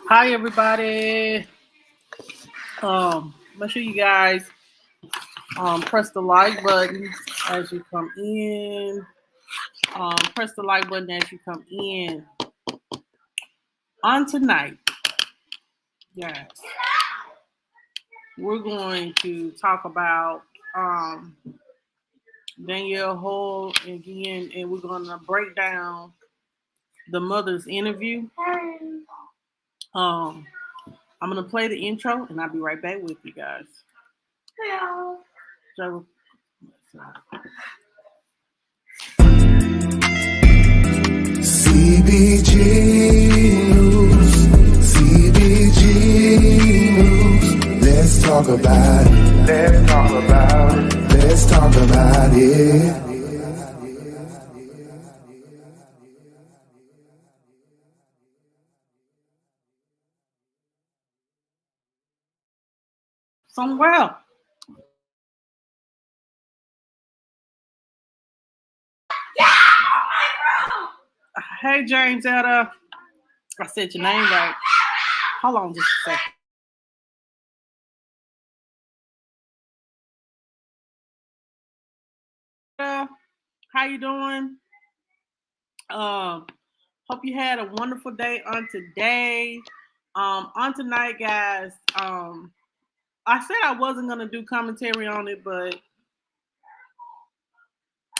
Hi everybody. Make sure you guys press the like button as you come in. Press the like button as you come in. On tonight, yes, we're going to talk about Danielle Hoyle again, and we're gonna break down the mother's interview. Um, I'm gonna play the intro, and I'll be right back with you guys. So, CBG News, CBG News. Let's talk about it. Let's talk about it. Let's talk about it. somewhere. Hey James, I said your name right. Hold on just a second. How you doing? Um, Hope you had a wonderful day on today. On tonight, guys. I said I wasn't gonna do commentary on it, but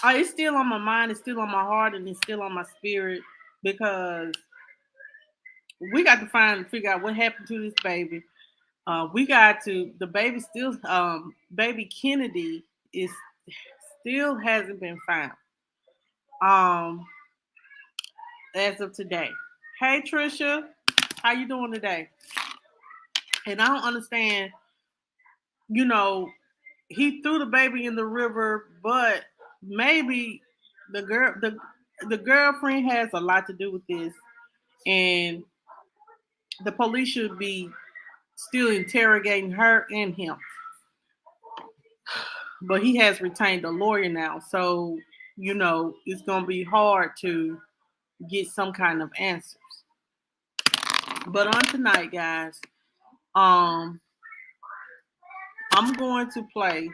it's still on my mind, it's still on my heart, and it's still on my spirit because we got to figure out what happened to this baby. We got to the baby still baby Kennedy is still hasn't been found. Um, as of today. Hey Trisha, how you doing today? And I don't understand, you know, he threw the baby in the river, but maybe the girl the girlfriend has a lot to do with this, and the police should be still interrogating her and him. But he has retained a lawyer now, so it's gonna be hard to get some kind of answers. But on tonight, guys, um, I'm going to play,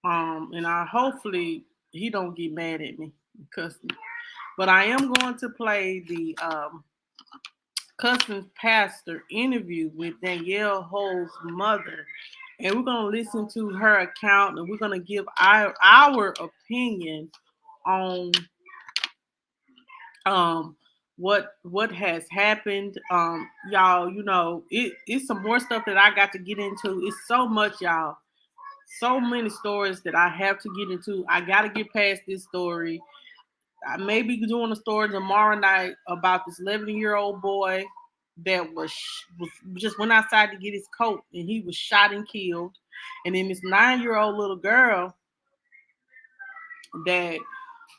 and I hopefully he don't get mad at me because, but I am going to play the Cussing pastor interview with Danielle Hole's mother, and we're gonna listen to her account, and we're gonna give our opinion on um what has happened. Y'all, it's some more stuff that I got to get into. It's so much, y'all. So many stories that I have to get into. I got to get past this story. I may be doing a story tomorrow night about this 11-year-old boy that was just went outside to get his coat and he was shot and killed. And then this 9-year-old little girl that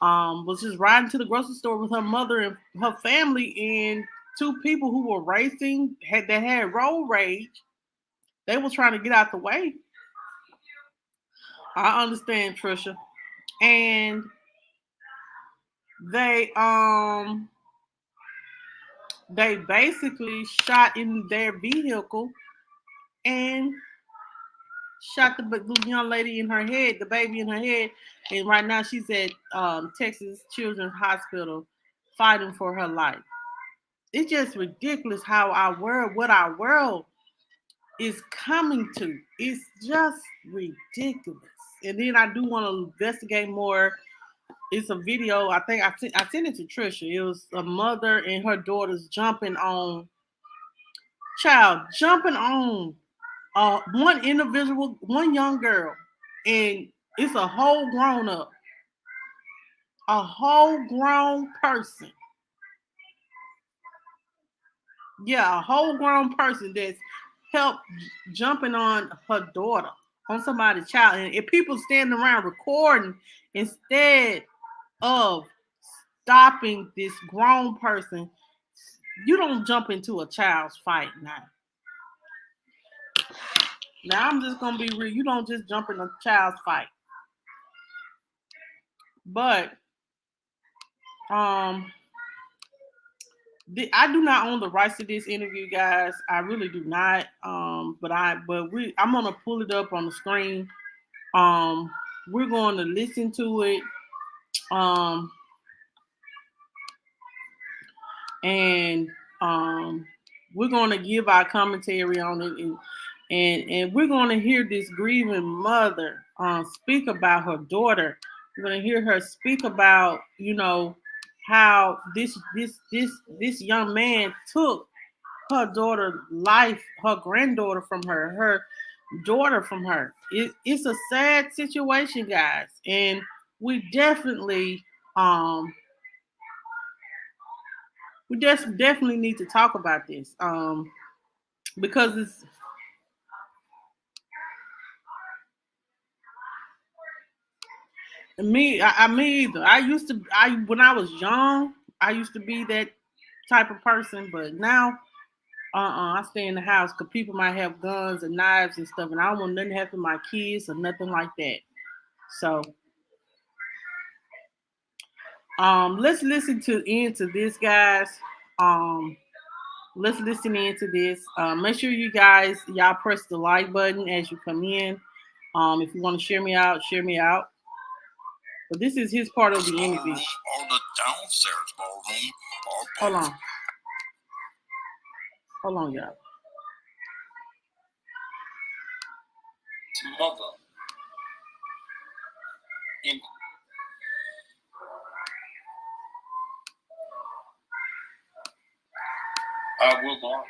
was just riding to the grocery store with her mother and her family, and two people who were racing that had road rage. They were trying to get out the way. I understand, Trisha. And they they basically shot in their vehicle and shot the young lady in her head, the baby in her head, and right now she's at Texas Children's Hospital fighting for her life. It's just ridiculous how what our world is coming to. It's just ridiculous. And then I do want to investigate more. It's a video. I think I sent it to Trisha. It was a mother and her daughters jumping on one individual, one young girl, and it's a whole grown person. Yeah, a whole grown person that's helped jumping on her daughter, on somebody's child, and if people standing around recording instead of stopping this grown person, you don't jump into a child's fight now. Now I'm just gonna be real. You don't just jump in a child's fight. But um I do not own the rights to this interview, guys. I really do not. I'm gonna pull it up on the screen. Um, we're going to listen to it. Um, and we're going to give our commentary on it, and we're going to hear this grieving mother speak about her daughter. We're going to hear her speak about, how this young man took her daughter life, her granddaughter from her daughter from her. It's a sad situation, guys, and we definitely um definitely need to talk about this because it's me either. I when I was young, I used to be that type of person, but now I stay in the house because people might have guns and knives and stuff, and I don't want nothing to happen to my kids or nothing like that. So let's listen to into this, guys. Um, let's listen into this. Make sure y'all press the like button as you come in. If you want to share me out, share me out. But this is his part of the interview. Or the downstairs ballroom. Hold on. Hold on, y'all. Mother. In I will not.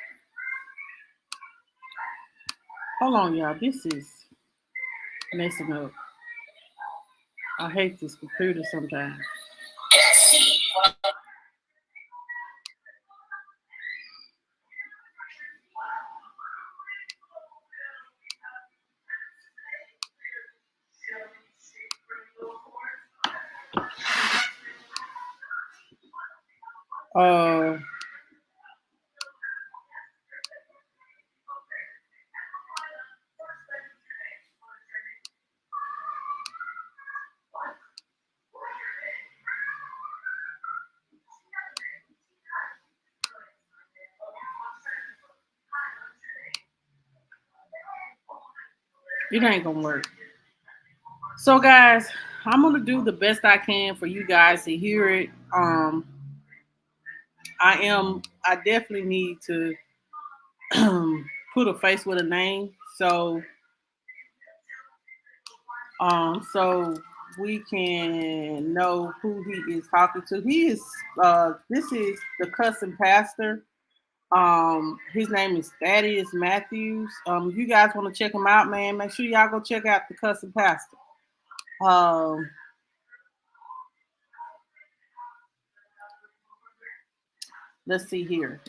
Hold on, y'all. This is messing up. I hate this computer sometimes. Uh, it ain't gonna work. So, guys, I'm gonna do the best I can for you guys to hear it. I definitely need to put a face with a name. So we can know who he is talking to. This is the Cussing pastor. His name is Thaddeus Matthews. If you guys want to check him out, man, make sure y'all go check out the Cussing pastor. Um, let's see here.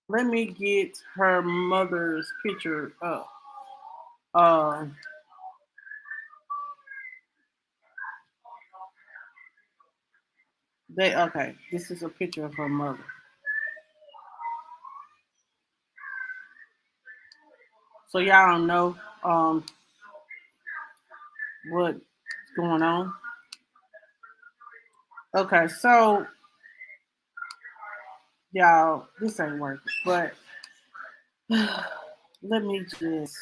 Let me get her mother's picture up. Uh, okay. This is a picture of her mother. So y'all don't know what's going on. Okay, so y'all, this ain't working, but let me just.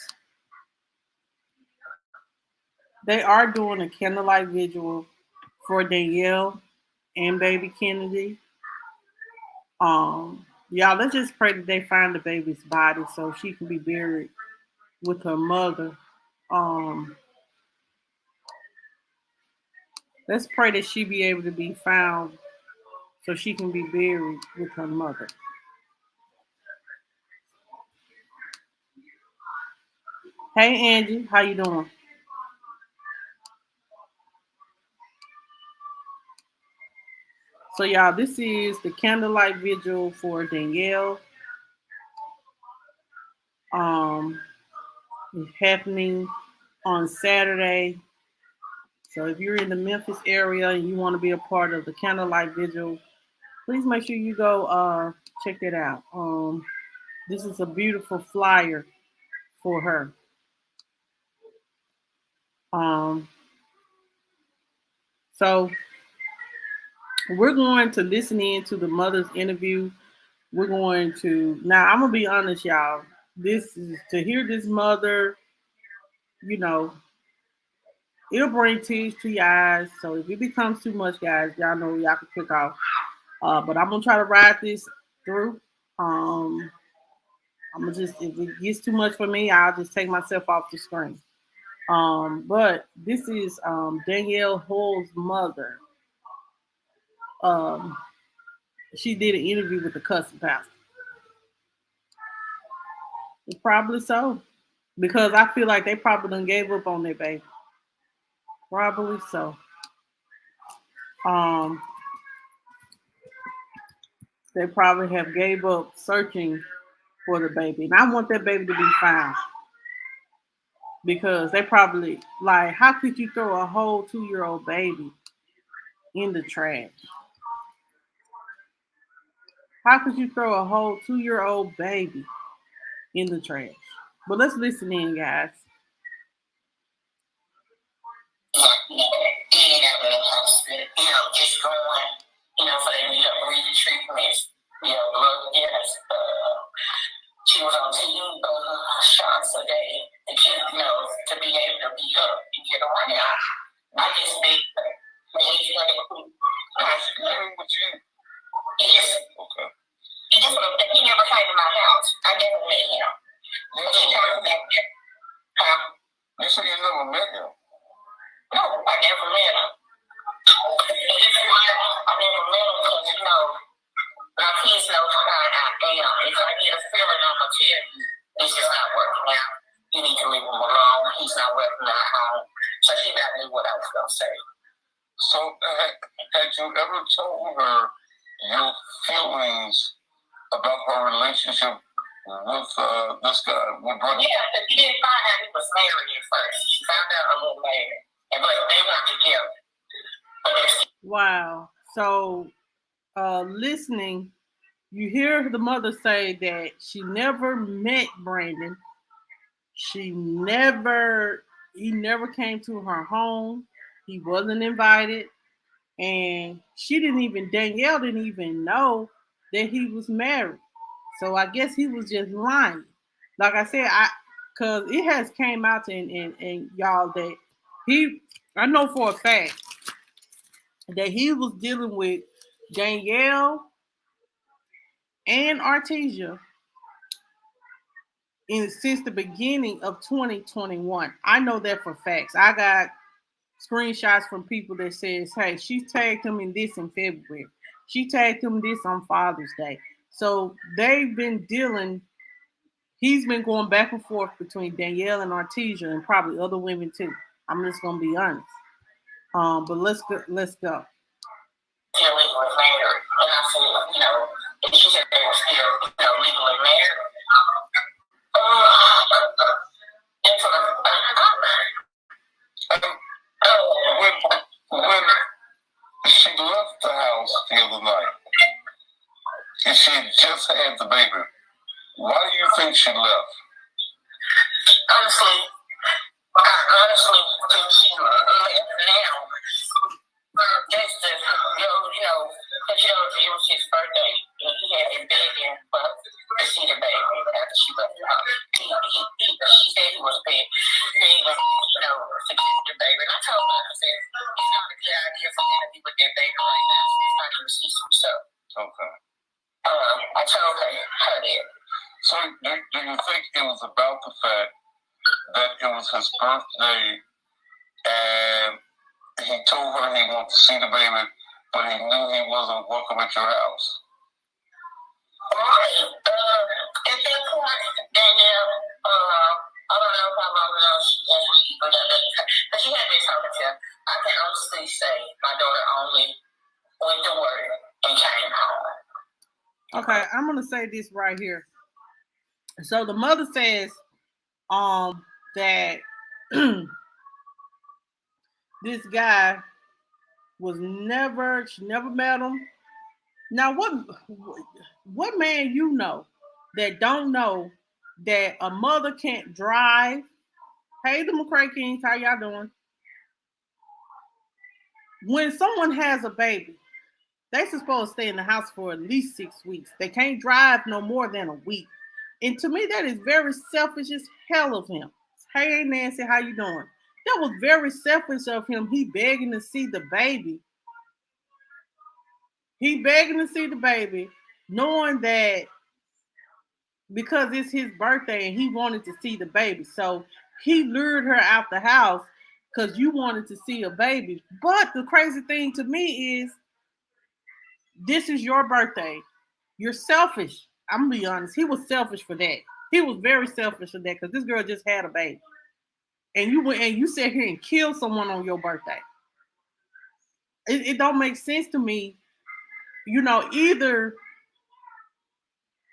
They are doing a candlelight vigil for Danielle and baby Kennedy. Y'all, let's just pray that they find the baby's body so she can be buried with her mother. Um, let's pray that she be able to be found so she can be buried with her mother. Hey Angie, how you doing? So y'all, this is the candlelight vigil for Danielle. It's happening on Saturday. So if you're in the Memphis area and you want to be a part of the candlelight vigil, please make sure you go check that out. This is a beautiful flyer for her. Um, so We're going to listen in to the mother's interview. We're going to now. I'm gonna be honest, y'all. This is to hear this mother. You know, it'll bring tears to your eyes. So if it becomes too much, guys, y'all know y'all can click off. But I'm gonna try to ride this through. Um, I'm gonna just if it gets too much for me, I'll just take myself off the screen. But this is Danielle Hoyle's mother. Um, she did an interview with the Cussing pastor. Probably so, because I feel like they probably done gave up on their baby. Probably so. Um, they probably have gave up searching for the baby, and I want that baby to be found because they probably like, how could you throw a whole 2-year-old baby in the trash? How could you throw a whole 2-year-old baby in the trash? But let's listen in, guys. Just going, for the breathing treatments, blood thinners. She was on 10 shots a day to keep, to be able to be up and get around. I just think he's going to living with you. Yes. Okay. He never came to my house. I never met him. You said you never met him? No, I never met him. I never met him because, my kids know how I am. If I get a feeling, I'm going to tell you, this is not working out. You need to leave him alone. He's not working out home. So she got me what I was going to say. So, had you ever told her your feelings about her relationship with this guy? Yeah, but she didn't find out he was married at first. She found out a little later. But they weren't together. Wow. So, listening, you hear the mother say that she never met Brandon. He never came to her home. He wasn't invited. And Danielle didn't even know that he was married. So I guess he was just lying. Like I said, cause it has came out and y'all that I know for a fact that he was dealing with Danielle and Artesia since the beginning of 2021. I know that for facts. I got screenshots from people that says, hey, she tagged him in this in February. She tagged him this on Father's Day. So they've been he's been going back and forth between Danielle and Artesia and probably other women too. I'm just gonna be honest. But let's go. Legally married, and I said, and she said they were still, legally married. When she left the house the other night, and she had just had the baby, why do you think she left? Honestly, think she left now. Just to it was his birthday, and he had been begging to see the baby after she left the house. She said he was begging, to get the baby. And I told her, I said, it's not a good idea for him to be with that baby right now. He's not even see some stuff. Okay. I told her that. So do you think it was about the fact that it was his birthday and he told her he wanted to see the baby, but he knew he wasn't welcome at your house? Right. At that point, Danielle, I don't know how long ago she actually got that, but she had been talking to him. I can honestly say my daughter only went to work and came home. Okay, I'm gonna say this right here. So the mother says that this guy she never met him. Now what man you know that don't know that a mother can't drive? Hey, the McCray Kings, how y'all doing? When someone has a baby, They supposed to stay in the house for at least 6 weeks. They can't drive no more than a week. And to me, that is very selfish as hell of him. Hey Nancy, how you doing? That was very selfish of him. He begging to see the baby. He begging to see the baby, knowing that because it's his birthday and he wanted to see the baby. So he lured her out the house because you wanted to see a baby. But the crazy thing to me is this is your birthday. You're selfish. I'm gonna be honest. He was selfish for that. He was very selfish for that because this girl just had a baby. And you went and you sat here and killed someone on your birthday. It don't make sense to me, either.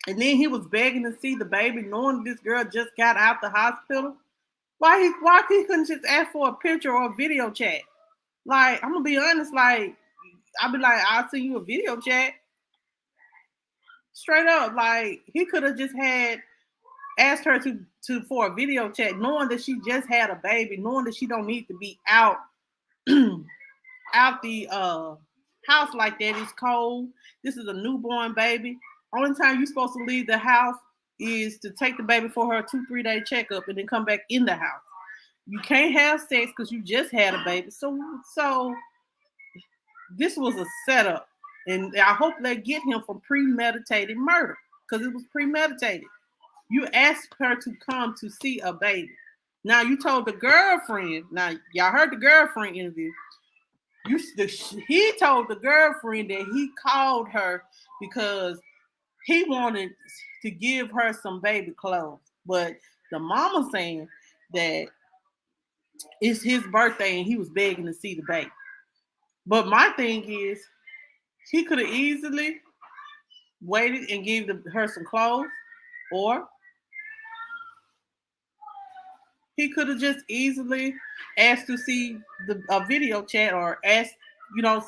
And then he was begging to see the baby, knowing this girl just got out the hospital. Why he couldn't just ask for a picture or a video chat? Like, I'm gonna be honest, like, I'll be like, I'll send you a video chat. Straight up, like, he could have just asked her to for a video chat, knowing that she just had a baby, knowing that she don't need to be out out the house like that. It's cold. This is a newborn baby. Only time you're supposed to leave the house is to take the baby for her 2-3 day checkup and then come back in the house. You can't have sex because you just had a baby. So this was a setup. And I hope they get him for premeditated murder because it was premeditated. You asked her to come to see a baby. Now you told the girlfriend. Now y'all heard the girlfriend interview. He told the girlfriend that he called her because he wanted to give her some baby clothes. But the mama saying that it's his birthday and he was begging to see the baby. But my thing is, he could have easily waited and gave her some clothes, or he could have just easily asked to see a video chat or asked,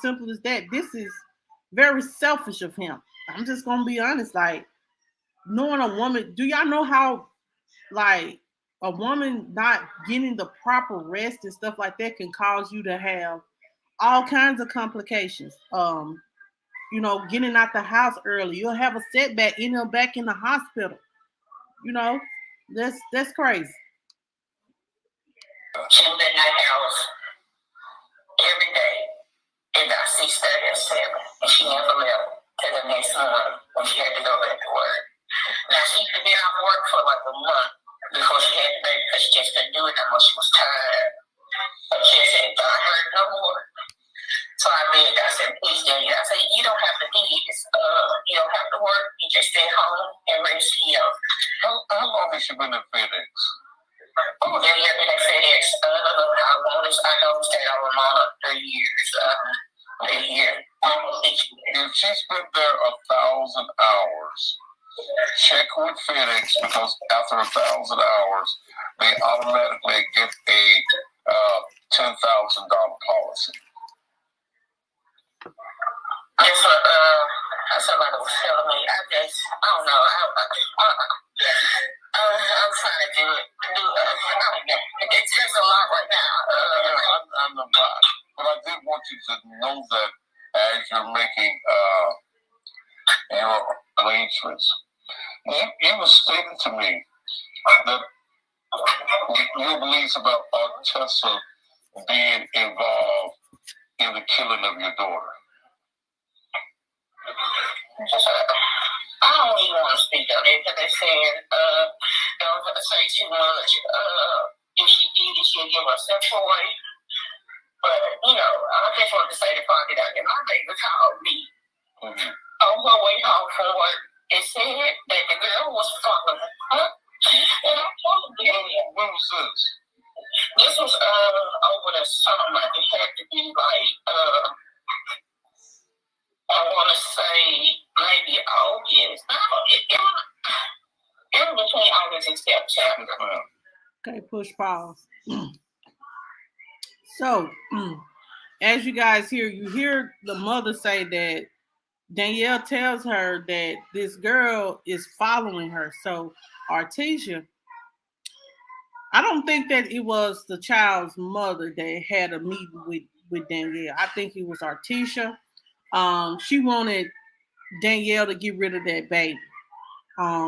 simple as that. This is very selfish of him. I'm just going to be honest. Like, knowing a woman, do y'all know how, like, a woman not getting the proper rest and stuff like that can cause you to have all kinds of complications. Getting out the house early, you'll have a setback, back in the hospital. That's crazy. She was in that house every day at about 6:30 or 7, and she never left till the next morning when she had to go back to work. Now, she had been off work for like a month before she had the baby because she just couldn't do it no more. She was tired. She said, "I hurt no more." So I begged. I said, "Please, Daddy." I said, "You don't have to do this. You don't have to work. You just stay home and rest here." How long has she been in FedEx? Oh, yeah, been at FedEx. I noticed that I was on 3 years. A year. If she's been there 1,000 hours, check with FedEx because after 1,000 hours, they automatically get a $10,000 policy. That's what somebody was telling me. I don't know. I'm trying to do it. It's just a lot right now. I'm not. But I did want you to know that as you're making your arrangements, you were stating to me that your beliefs about Tessa being involved in the killing of your daughter. I don't even want to speak on it because they're saying don't have to say too much. If she did it, she'll give herself away. But, I just want to say the part that my baby called me on her way home from work and said that the girl was following her. And I told them. When was this? This was over the summer. It had to be like, I want to say maybe August. It was between August and September. Okay, push pause. So, as you guys you hear the mother say that Danielle tells her that this girl is following her. So, Artesia, I don't think that it was the child's mother that had a meeting with Danielle. I think it was Artesia. She wanted Danielle to get rid of that baby,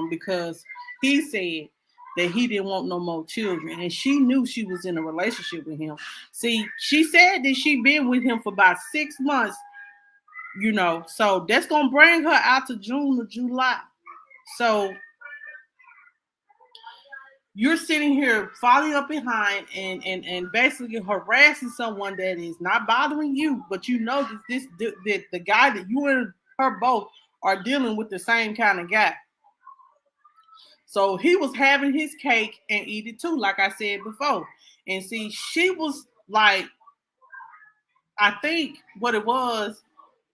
because he said that he didn't want no more children, and she knew she was in a relationship with him. See, she said that she been with him for about 6 months, so that's gonna bring her out to June or July. So you're sitting here falling up behind and basically harassing someone that is not bothering you, but you know that the guy that you and her both are dealing with the same kind of guy. So he was having his cake and eat it too, like I said before. And see, she was like, I think what it was,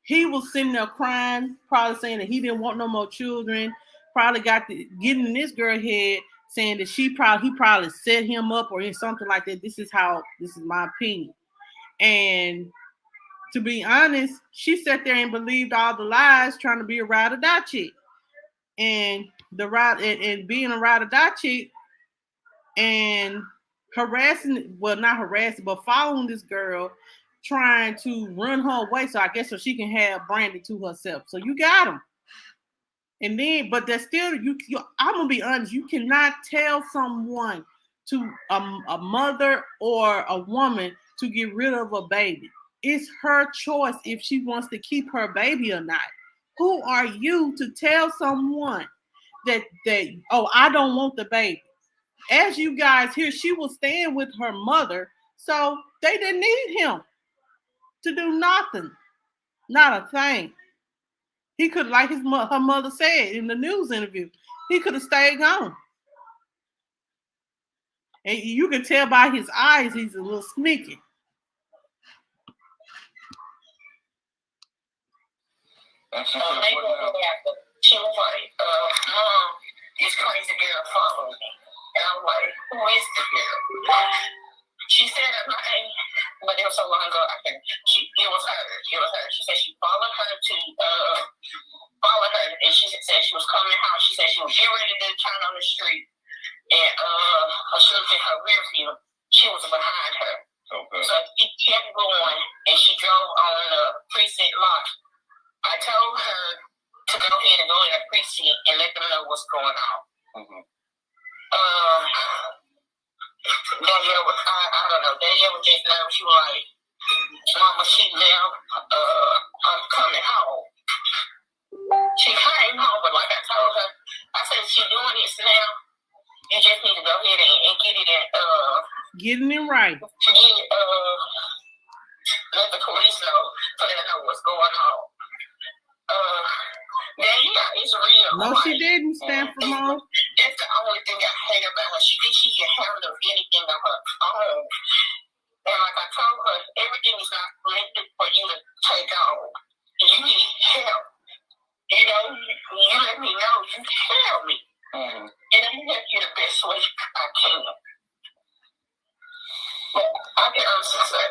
he was sitting there crying, probably saying that he didn't want no more children. Probably got getting in this girl head, saying that he probably set him up or something like that. This is my opinion. And to be honest, she sat there and believed all the lies, trying to be a ride or die chick. And being a ride or die chick and not harassing, but following this girl, trying to run her away. So I guess so she can have Brandy to herself. So you got him. And then, but that's still I'm gonna be honest. You cannot tell someone to a mother or a woman to get rid of a baby. It's her choice if she wants to keep her baby or not. Who are you to tell someone that I don't want the baby? As you guys hear, she was staying with her mother, so they didn't need him to do nothing, not a thing. He could, like her mother said in the news interview, he could have stayed gone. And you can tell by his eyes he's a little sneaky. She was like, Mom, this crazy girl followed me. And I'm like, who is the girl? She said her name, but it was so long ago, it was her. She said she followed her and she said she was coming out. She said she was getting ready to turn on the street. And she looked at her rear view. She was behind her. Okay. So she kept going, and she drove on the precinct lot. I told her to go ahead and go in the precinct and let them know what's going on. Mm-hmm. Danielle was, I don't know, Danielle was just nervous. She was like, Mama, she left, I'm coming home. She came home, but like I told her, I said, she's doing this now. You just need to go ahead and get it in, getting it right. Let the police know, so they know what's going on. Yeah, it's real. No, she didn't stand for Mom. That's the only thing I hate about her. She thinks she can handle anything on her own. And like I told her, everything is not meant for you to take on. You need help. You let me know. You can help me. And I'm going to help you the best way I can. But I can honestly say,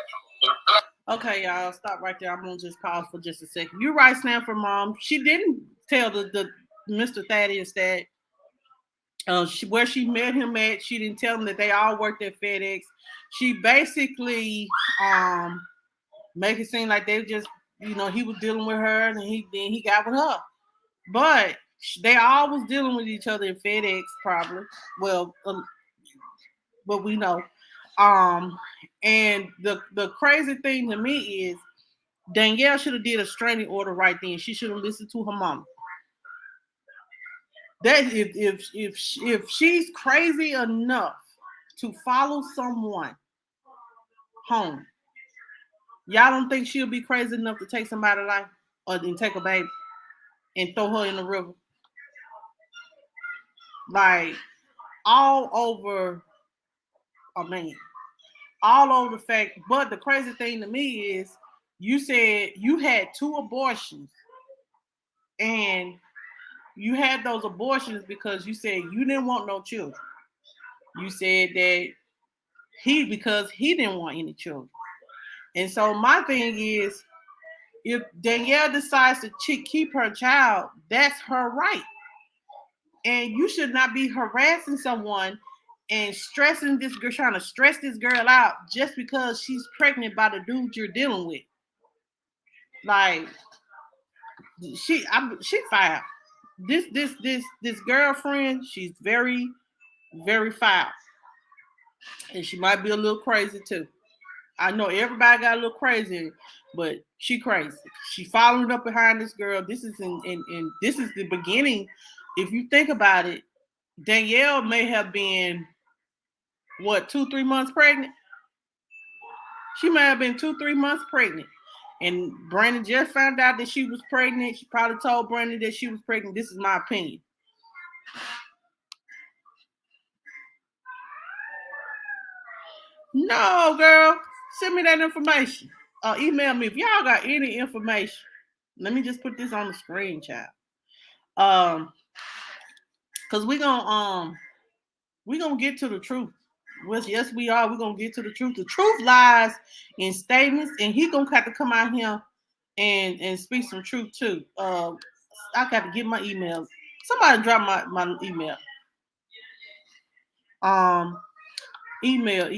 okay, y'all, stop right there. I'm gonna just pause for just a second. You're right, Stanford Mom. She didn't tell the Mr. Thaddeus that where she met him at. She didn't tell him that they all worked at FedEx. She basically make it seem like they just, he was dealing with her, and he got with her. But they all was dealing with each other in FedEx, probably. Well, but we know. And the crazy thing to me is Danielle should have did a restraining order right then. She should have listened to her mama. That if she's crazy enough to follow someone home, y'all don't think she'll be crazy enough to take somebody's life or then take a baby and throw her in the river? Like all over a man. All over the fact, but the crazy thing to me is you said you had 2 abortions, and you had those abortions because you said you didn't want no children. You said that because he didn't want any children. And so my thing is, if Danielle decides to keep her child, that's her right. And you should not be harassing someone and stressing this girl, trying to stress this girl out just because she's pregnant by the dude you're dealing with. Like, She foul. This girlfriend, she's very, very foul. And she might be a little crazy too. I know everybody got a little crazy, but she crazy. She following up behind this girl. This is in this is the beginning. If you think about it, Danielle may have been what 2-3 months pregnant. She may have been 2-3 months pregnant. And Brandon just found out that she was pregnant. She probably told Brandon that she was pregnant. This is my opinion. No, girl. Send me that information. Email me if y'all got any information. Let me just put this on the screen, child. Cause we're gonna get to the truth. Well, yes, we are. We're gonna get to the truth. The truth lies in statements, and he gonna have to come out here and speak some truth too. I got to get my email. Somebody drop my email. Email.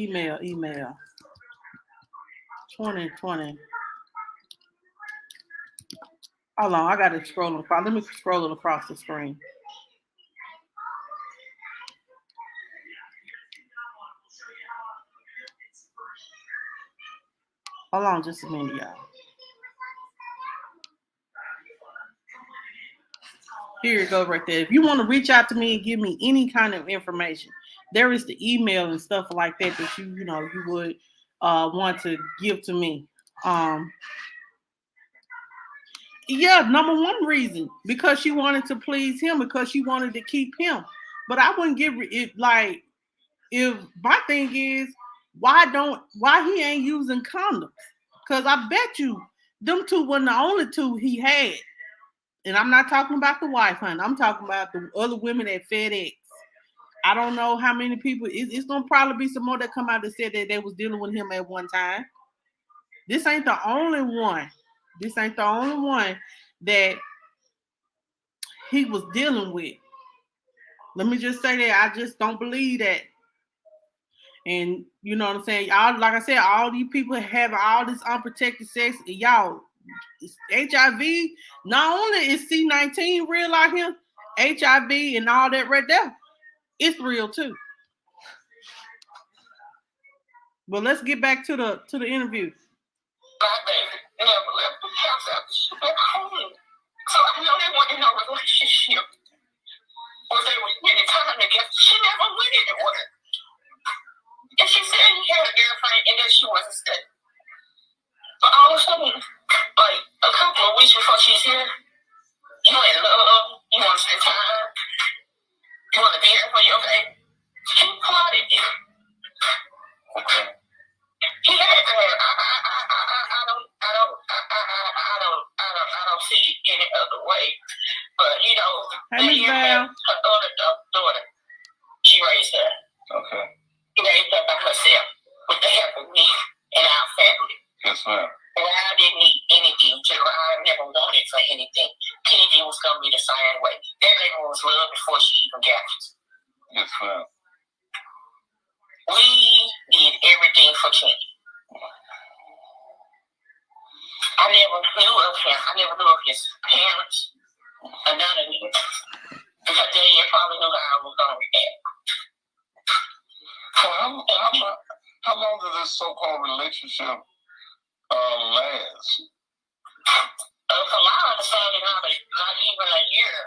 2020. Hold on, I got to scroll across. Let me scroll it across the screen. Hold on just a minute, y'all. Here you go, right there. If you want to reach out to me and give me any kind of information, there is the email and stuff like that that you would want to give to me. Yeah, number one reason, because she wanted to please him, because she wanted to keep him. But I wouldn't give it like, if my thing is, why he ain't using condoms? Because I bet you them two weren't the only two he had. And I'm not talking about the wife, honey. I'm talking about the other women at FedEx. I don't know how many people. It's gonna probably be some more that come out that said that they was dealing with him at one time. This ain't the only one. This ain't the only one that he was dealing with. Let me just say that I just don't believe that. And you know what I'm saying? Like I said, all these people having all this unprotected sex. Y'all, HIV, not only is C19 real out here, HIV and all that right there, it's real too. But let's get back to the interview. My baby never left the house after she went home. So I know they wanted no relationship. Or they were spending time together. She never went anywhere. And she said he had a girlfriend and that she wasn't studying. But all of a sudden, like a couple of weeks before she's here, you in love, you want to spend time, you want to be there for your baby. He plotted it. He had to have. I don't see it any other way. But you know, her other daughter, she raised her. Okay. She raised her by herself with the help of me and our family. Yes, ma'am. And I didn't need anything. I never wanted for anything. Kennedy was gonna be the same way. That baby was loved before she even got it. Yes, ma'am. We did everything for Kennedy. I never knew of him. I never knew of his parents or none of them. Because they probably knew how I was going to react. So how long did this so-called relationship last? From my understanding, not even a year.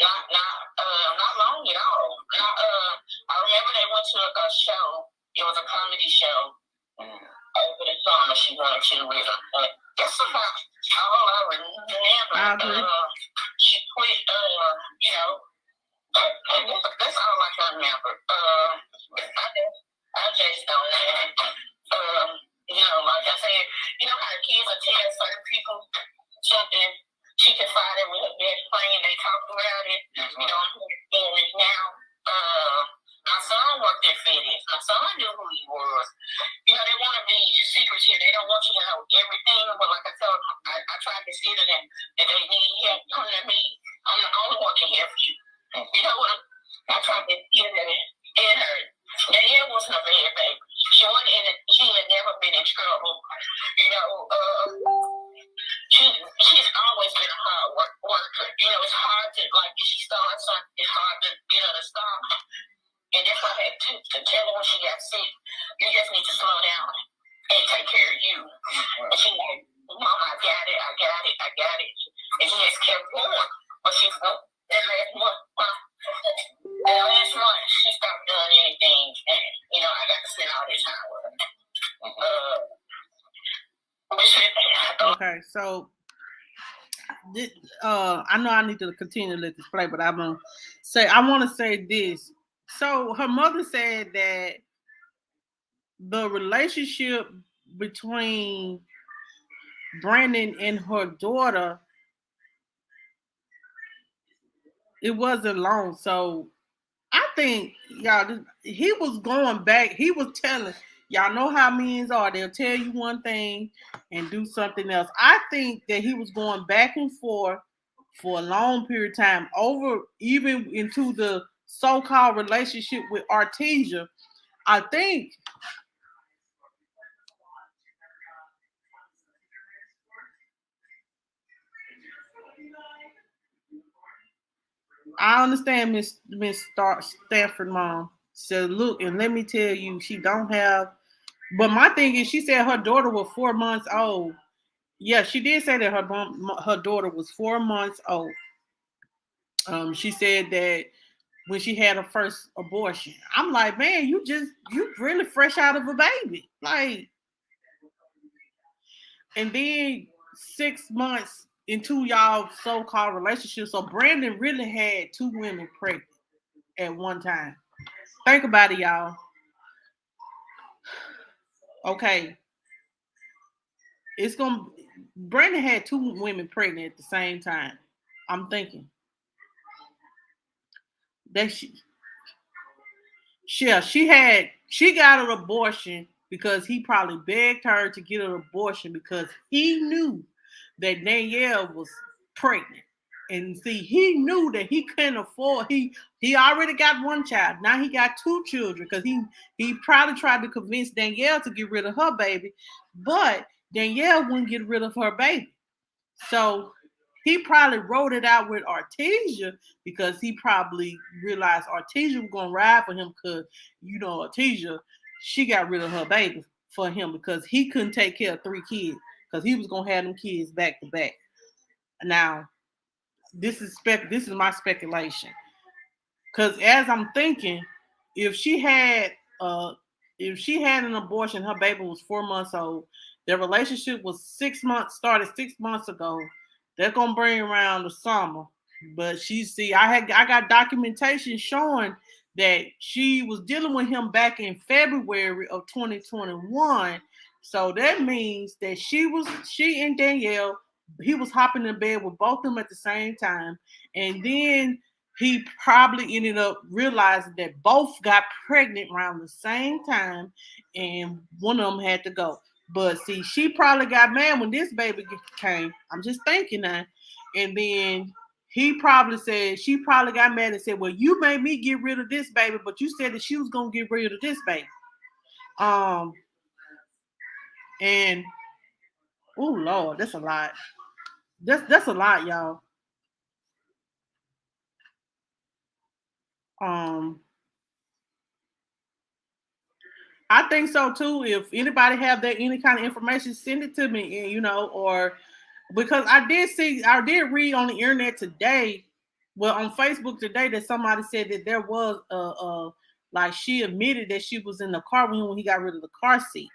Not long at all. I remember they went to a show. It was a comedy show. Over the summer, she wanted to with her. That's about all I remember. She quit, that's all I can remember. I just don't know. Like I said, you know how kids will tell certain people something, she can find it with her best friend, they talk about it. You know, I'm hearing it now. My son worked at FedEx. My son knew who he was. You know, they want to be secretive. They don't want you to know everything. But like I told them, I tried to say to them that they need help. Come to me. I'm the only one can help you. You know what? I tried to get that in her. Danielle wasn't a bad baby. She had never been in trouble. You know, she like if she starts something, it's hard to get her to stop. And that's why I had to tell her when she got sick, you just need to slow down and take care of you. And she like, Mama, I got it. And she just kept going. But she that last month, she stopped doing anything. And, I got to spend all this time with her. Okay, so I know I need to continue to let this play, but I want to say this. So her mother said that the relationship between Brandon and her daughter, it wasn't long. So I think y'all, he was going back. He was telling y'all know how men are. They'll tell you one thing and do something else. I think that he was going back and forth for a long period of time, over even into the so-called relationship with Artesia. I think I understand Miss Stanford mom said, look, and let me tell you, she don't have. But my thing is, she said her daughter was 4 months old. Yeah, she did say that her daughter was 4 months old. She said that when she had her first abortion. I'm like, man, you really fresh out of a baby, like. And then 6 months into y'all so-called relationship, so Brandon really had 2 women pregnant at one time. Think about it, y'all. Okay, Brandon had 2 women pregnant at the same time. I'm thinking that she got an abortion because he probably begged her to get an abortion because he knew that Danielle was pregnant. And see, he knew that he couldn't afford. He already got 1 child. Now he got 2 children because he probably tried to convince Danielle to get rid of her baby, but Danielle wouldn't get rid of her baby. So he probably wrote it out with Artesia because he probably realized Artesia was gonna ride for him because Artesia, she got rid of her baby for him because he couldn't take care of 3 kids because he was gonna have them kids back to back. Now, this is my speculation. Because as I'm thinking, if she had an abortion, her baby was 4 months old. Their relationship was 6 months started 6 months ago. They're gonna bring around the summer, but I got documentation showing that she was dealing with him back in February of 2021. So that means that she and Danielle, he was hopping in bed with both of them at the same time, and then he probably ended up realizing that both got pregnant around the same time, and one of them had to go. But see, she probably got mad when this baby came. I'm just thinking that. And then she probably got mad and said, well, you made me get rid of this baby, but you said that she was going to get rid of this baby. And, oh, Lord, that's a lot. That's a lot, y'all. I think so too. If anybody have any kind of information, send it to me, and or because I did read on the internet today, well, on Facebook today, that somebody said that there was like she admitted that she was in the car when he got rid of the car seat.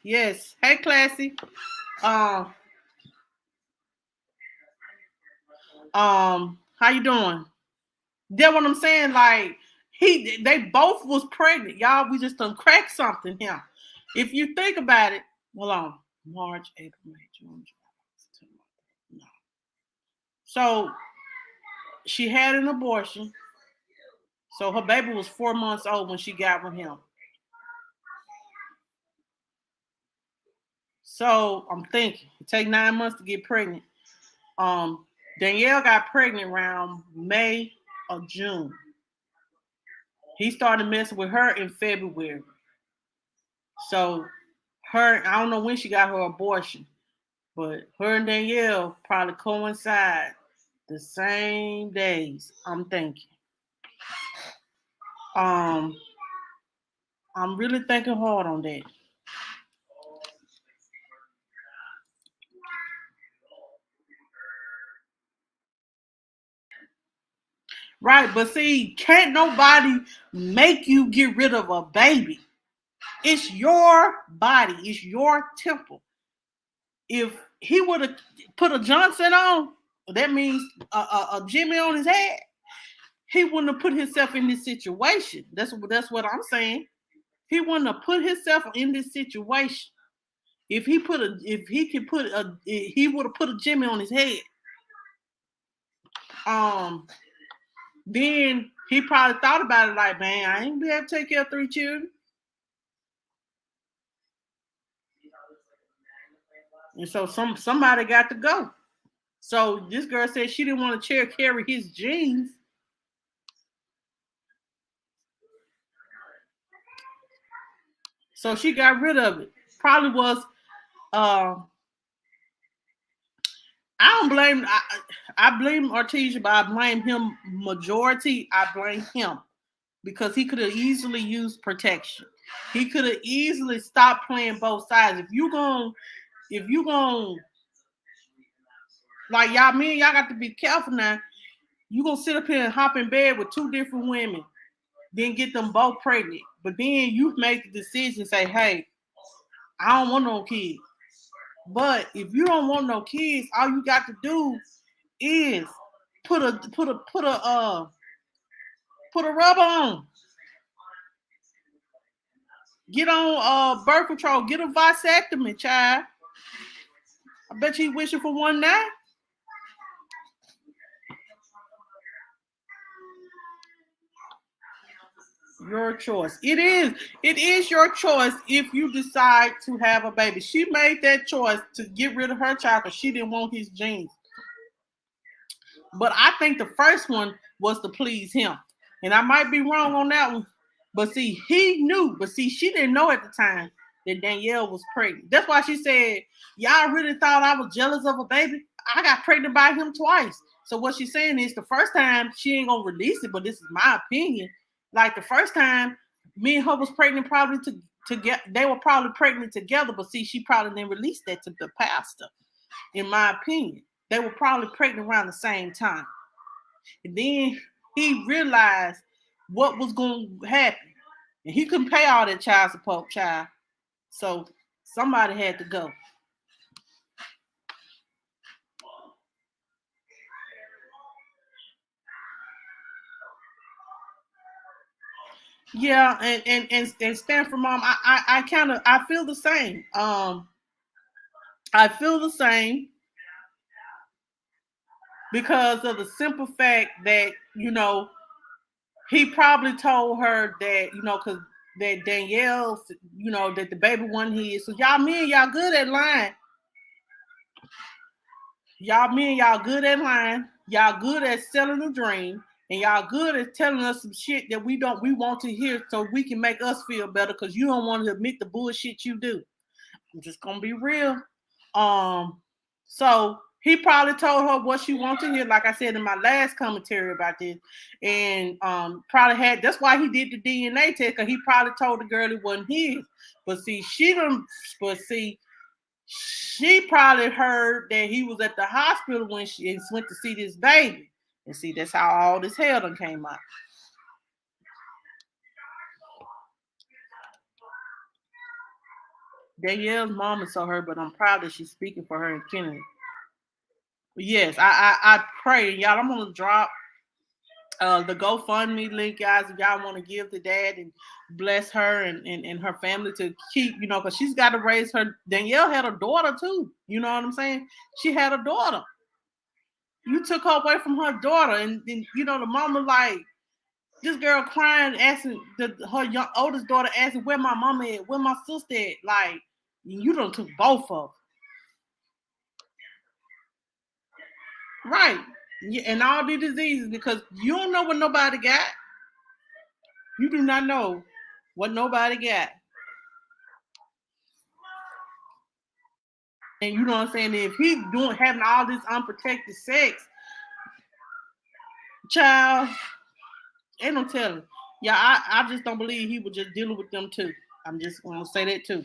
Yes. Hey, Classy. How you doing? That's what I'm saying. Like they both was pregnant, y'all. We just done cracked something here. If you think about it, hold on. March, April, May, June, July, September. No. So she had an abortion. So her baby was 4 months old when she got with him. So I'm thinking it take 9 months to get pregnant. Danielle got pregnant around May or June. He started messing with her in February. So her, I don't know when she got her abortion, but her and Danielle probably coincide the same days. I'm thinking. Um, I'm really thinking hard on that. Right, but see, can't nobody make you get rid of a baby. It's your body, it's your temple. If he would have put a Johnson on, that means a Jimmy on his head, he wouldn't have put himself in this situation. That's what I'm saying. He wouldn't have put himself in this situation. If he could put a, he would have put a Jimmy on his head. Um, then he probably thought about it like, man, I ain't be able to take care of 3 children. And so somebody got to go. So this girl said she didn't want to carry his genes. So she got rid of it. Probably was uh I don't blame I blame Artesia, but I blame him majority. I blame him because he could have easily used protection. He could have easily stopped playing both sides. If you going like y'all, me and y'all got to be careful now. You gonna sit up here and hop in bed with 2 different women, then get them both pregnant. But then you make the decision, say, hey, I don't want no kids. But if you don't want no kids, all you got to do is put a rubber on. Get on birth control. Get a vasectomy, child. I bet you wishing for one now. Your choice. It is your choice if you decide to have a baby. She made that choice to get rid of her child because she didn't want his genes. But I think the first one was to please him. And I might be wrong on that one. But see, he knew. But see, she didn't know at the time that Danielle was pregnant. That's why she said, y'all really thought I was jealous of a baby? I got pregnant by him twice. So what she's saying is the first time she ain't going to release it, but this is my opinion. Like the first time me and her was pregnant probably to get, they were probably pregnant together. But see, she probably didn't release that to the pastor, in my opinion. They were probably pregnant around the same time. And then he realized what was going to happen. And he couldn't pay all that child support, child. So somebody had to go. Yeah, and Stanford mom, I kind of I feel the same. I feel the same because of the simple fact that, he probably told her that, because that Danielle, that the baby wasn't his. So y'all men, y'all good at lying. Y'all men, y'all good at lying. Y'all good at selling a dream. And y'all good at telling us some shit that we want to hear so we can make us feel better because you don't want to admit the bullshit you do. I'm just gonna be real. So he probably told her what she wanted to hear, like I said in my last commentary about this, and probably had. That's why he did the DNA test because he probably told the girl it wasn't his. But see, she probably heard that he was at the hospital when she went to see this baby, and see that's how all this hell done came out. Danielle's mama saw her, but I'm proud that she's speaking for her and Kennedy. Yes, I pray, y'all. I'm gonna drop the GoFundMe link, guys. If y'all want to give to dad and bless her and her family to keep, because she's got to raise her. Danielle had a daughter too. You know what I'm saying? She had a daughter. You took her away from her daughter, and the mama like this girl crying, asking her oldest daughter asking where my mama at, where my sister at. Like you done took both of them. Right. Yeah, and all the diseases because you don't know what nobody got. You do not know what nobody got. And you know what I'm saying? If he having all this unprotected sex, child, ain't no telling. Yeah, I just don't believe he was just dealing with them too. I'm just gonna say that too.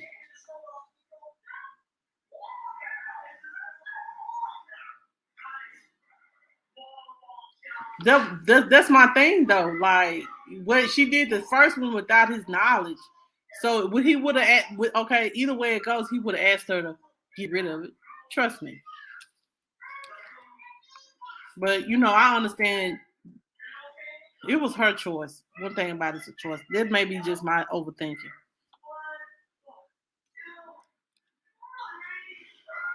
That's my thing though. Like what she did the first one without his knowledge. So when he would have, okay, either way it goes, he would have asked her to get rid of it. Trust me. But you know, I understand it was her choice. One thing about it's a choice. That may be just my overthinking.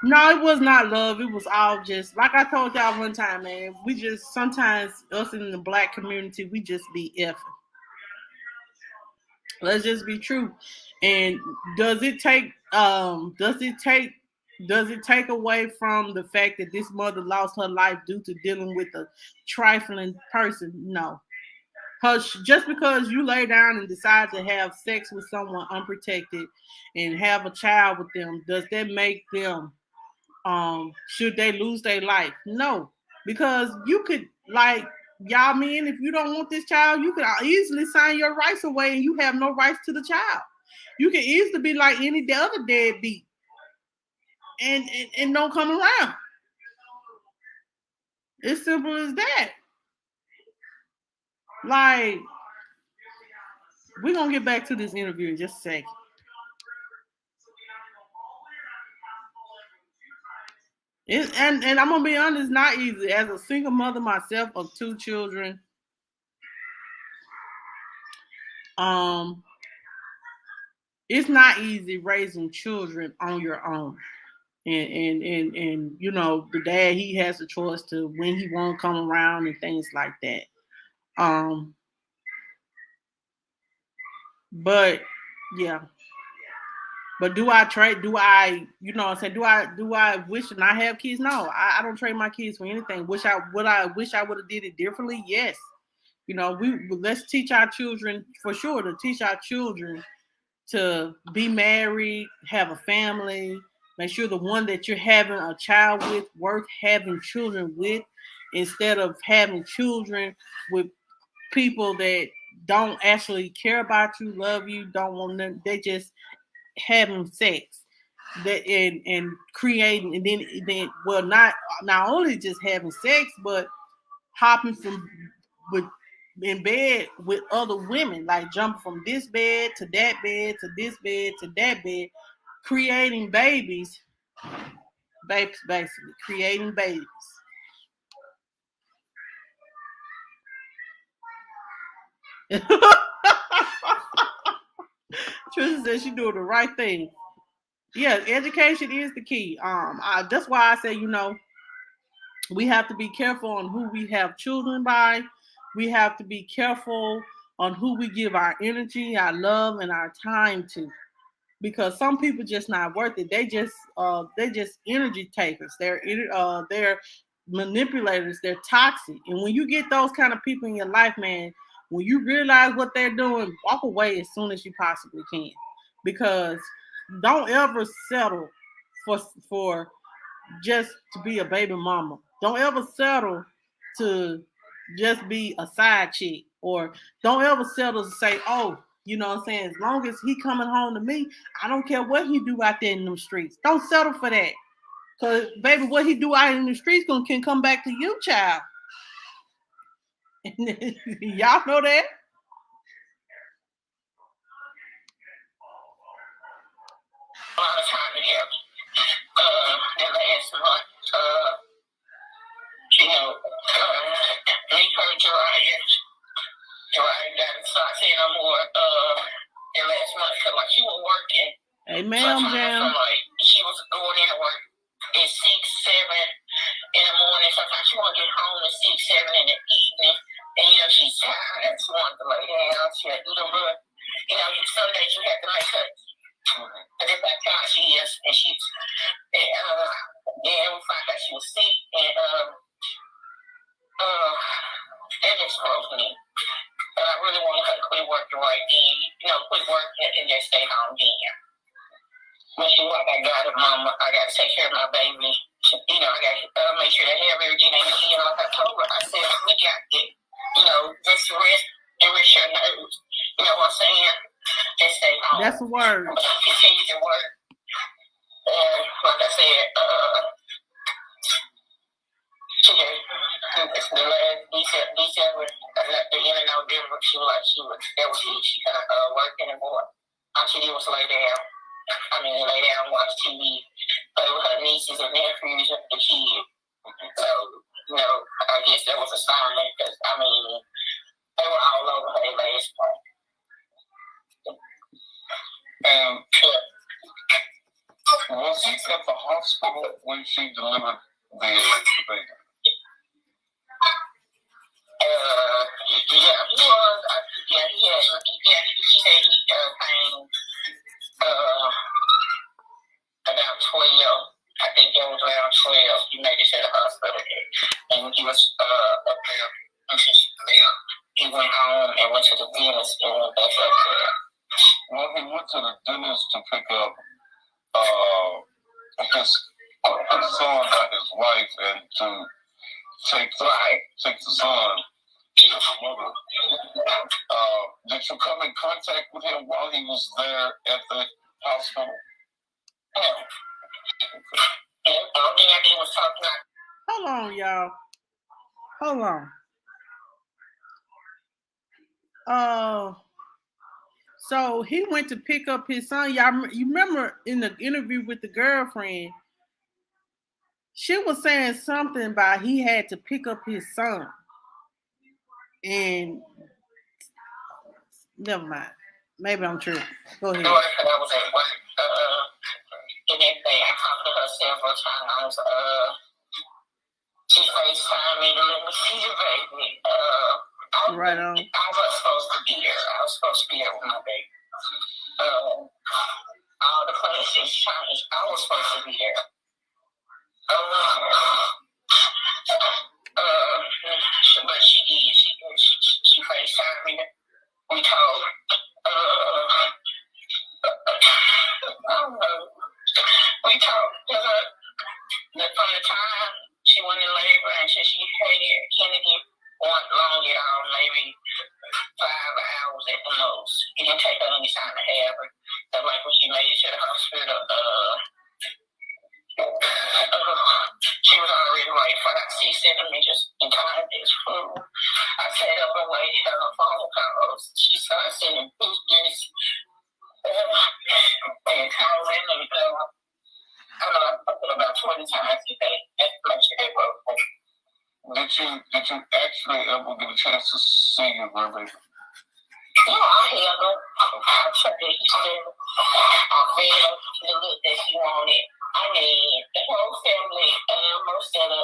No, it was not love. It was all just like I told y'all one time, man. We just sometimes us in the black community, we just be effing. Let's just be true. And does it take does it take away from the fact that this mother lost her life due to dealing with a trifling person? No. Because just because you lay down and decide to have sex with someone unprotected and have a child with them, does that make them should they lose their life? No. Because you could like y'all men, if you don't want this child, you could easily sign your rights away and you have no rights to the child. You can easily be like any other deadbeat and don't come around. It's simple as that. Like, we're gonna get back to this interview in just a second. And I'm gonna be honest, it's not easy. As a single mother myself of two children, um, it's not easy raising children on your own. And you know, the dad, he has a choice to when he won't come around and things like that. Um, but yeah. But do I trade? Do I, you know, what I'm saying, do I wish to not have kids? No, I don't trade my kids for anything. I wish I would have did it differently? Yes. You know, let's teach our children for sure to teach our children to be married, have a family, make sure the one that you're having a child with worth having children with, instead of having children with people that don't actually care about you, love you, don't want them. They just having sex that and creating, and then well, not only just having sex, but hopping from with in bed with other women, like jumping from this bed to that bed to this bed to that bed, creating babies, basically creating babies. Trisha said she doing the right thing. Yeah, education is the key. That's why I say, you know, we have to be careful on who we have children by. We have to be careful on who we give our energy, our love, and our time to. Because some people just not worth it. They just energy takers. They're manipulators. They're toxic. And when you get those kind of people in your life, man, when you realize what they're doing, walk away as soon as you possibly can. Because don't ever settle for just to be a baby mama. Don't ever settle to just be a side chick, or don't ever settle to say, oh, you know what I'm saying, as long as he coming home to me, I don't care what he do out there in them streets. Don't settle for that. Cause baby, what he do out in the streets can come back to you, child. Y'all know that? A lot of time together. That last month, you know, we heard Jariah got to start saying no more. And last month, cause like she was working. Hey, ma'am, Jam. Like she was going into work at 6, 7 in the morning. Sometimes she want to get home at 6, 7 in the evening. And you know, she's tired. She wanted to lay down. She had to do the run. You know, some days you have to like her. But then by the time she is, and she's, then we found out she was sick, and that just broke me. But I really wanted her to quit working right then, you know, quit working and just stay home then. when she walked, I got her, Mama. I got to take care of my baby. You know, I got to make sure they have everything they need. And like I told her, I said, we got to, you know, just rest and rest your nerves. You know what I'm saying? Just stay home. That's a word. Continue to work. And like I said, the last December, the end of November, she couldn't work anymore. All she did was lay down. Lay down and watch TV, play with her nieces and nephews and the kids. So, you know, I guess that was a sign because, they were all over her last part. And was he at the hospital when she delivered the baby? Yeah, he was. She said he came about 12. I think it was around 12. He made it to the hospital, and he was up there until she was there. He went home and went to the dentist and went back up there. Well, he went to the dentist to pick up his son by his wife and to take the son to his mother. Did you come in contact with him while he was there at the hospital? All thing I did was talk to her. Hold on, y'all. Hold on. So he went to pick up his son. Y'all, you remember in the interview with the girlfriend, she was saying something about he had to pick up his son. And never mind. Maybe I'm true. Go ahead. I was at work and everything. I talked to her several times. She FaceTimed me to let me see the baby. Right on. I was supposed to be there. I was supposed to be there with my baby. All the plans changed. I was supposed to be there. But she did. She FaceTimed me. We told. We talked to her from the time she went in labor until she had Kennedy. One long at all, maybe 5 hours at the most. It didn't take her any time to have her. So like when she made it to the hospital, she was already like 5-6 centimeters in contact food. I sat up and waited on her phone calls. She started sending pictures and calling and I don't know, I put about 20 times a day. That's much they wrote. Did you actually ever get a chance to see your grandbaby? Yeah, I had her. I tried to eat them. I fed her the look that she wanted. The whole family, most of the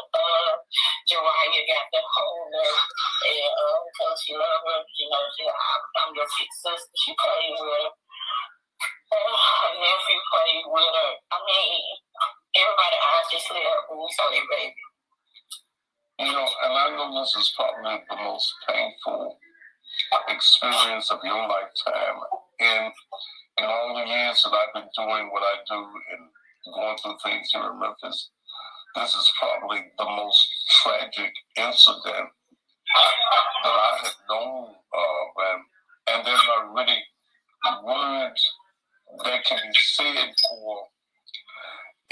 Jariah got the whole nurse. And because she loved her, you know, I'm your big sister. She played with her. Her nephew played with her. Everybody eyes just lit up when we saw their baby. You know, and I know this is probably the most painful experience of your lifetime. In all the years that I've been doing what I do and going through things here in Memphis, this is probably the most tragic incident that I have known of. And there are really words that can be said for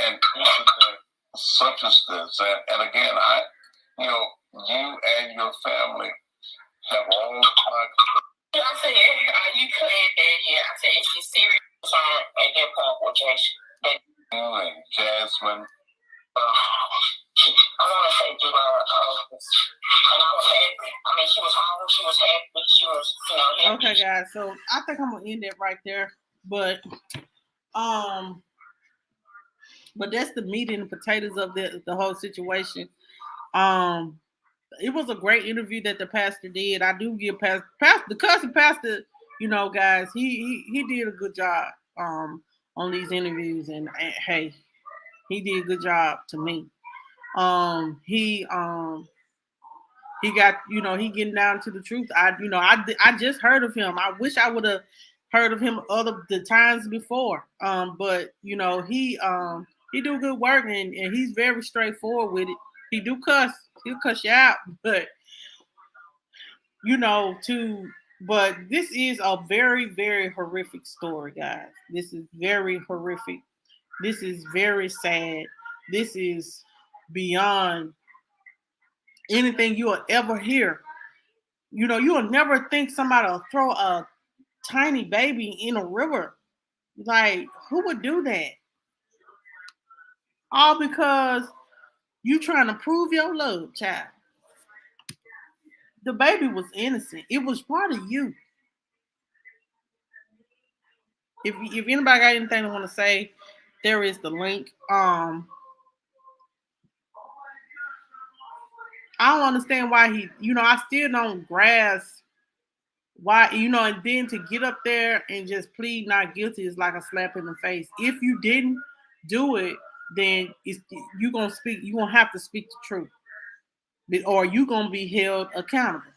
an incident such as this. And again, you and your family have all my. I said, are you clear that? Yeah, I said, she's serious at that point with Jason. You and Jasmine. I want to say to her, and I was happy. She was home, she was happy, she was, happy. Okay, guys, so I think I'm gonna end it right there. But that's the meat and the potatoes of the whole situation. It was a great interview that the pastor did. I do give the Cussing pastor, guys, he did a good job on these interviews, and hey, he did a good job to me. He got, he getting down to the truth. I just heard of him. I wish I would have heard of him the times before. But he do good work, and he's very straightforward with it. He do cuss. He'll cuss you out, but you know, to but this is a very, very horrific story, guys. This is very horrific. This is very sad. This is beyond anything you will ever hear. You know, you will never think somebody will throw a tiny baby in a river. Like, who would do that? All because you trying to prove your love, child. The baby was innocent. It was part of you. If anybody got anything to want to say, there is the link. I don't understand why I still don't grasp why, and then to get up there and just plead not guilty is like a slap in the face. If you didn't do it, then you're gonna have to speak the truth, or you're gonna be held accountable,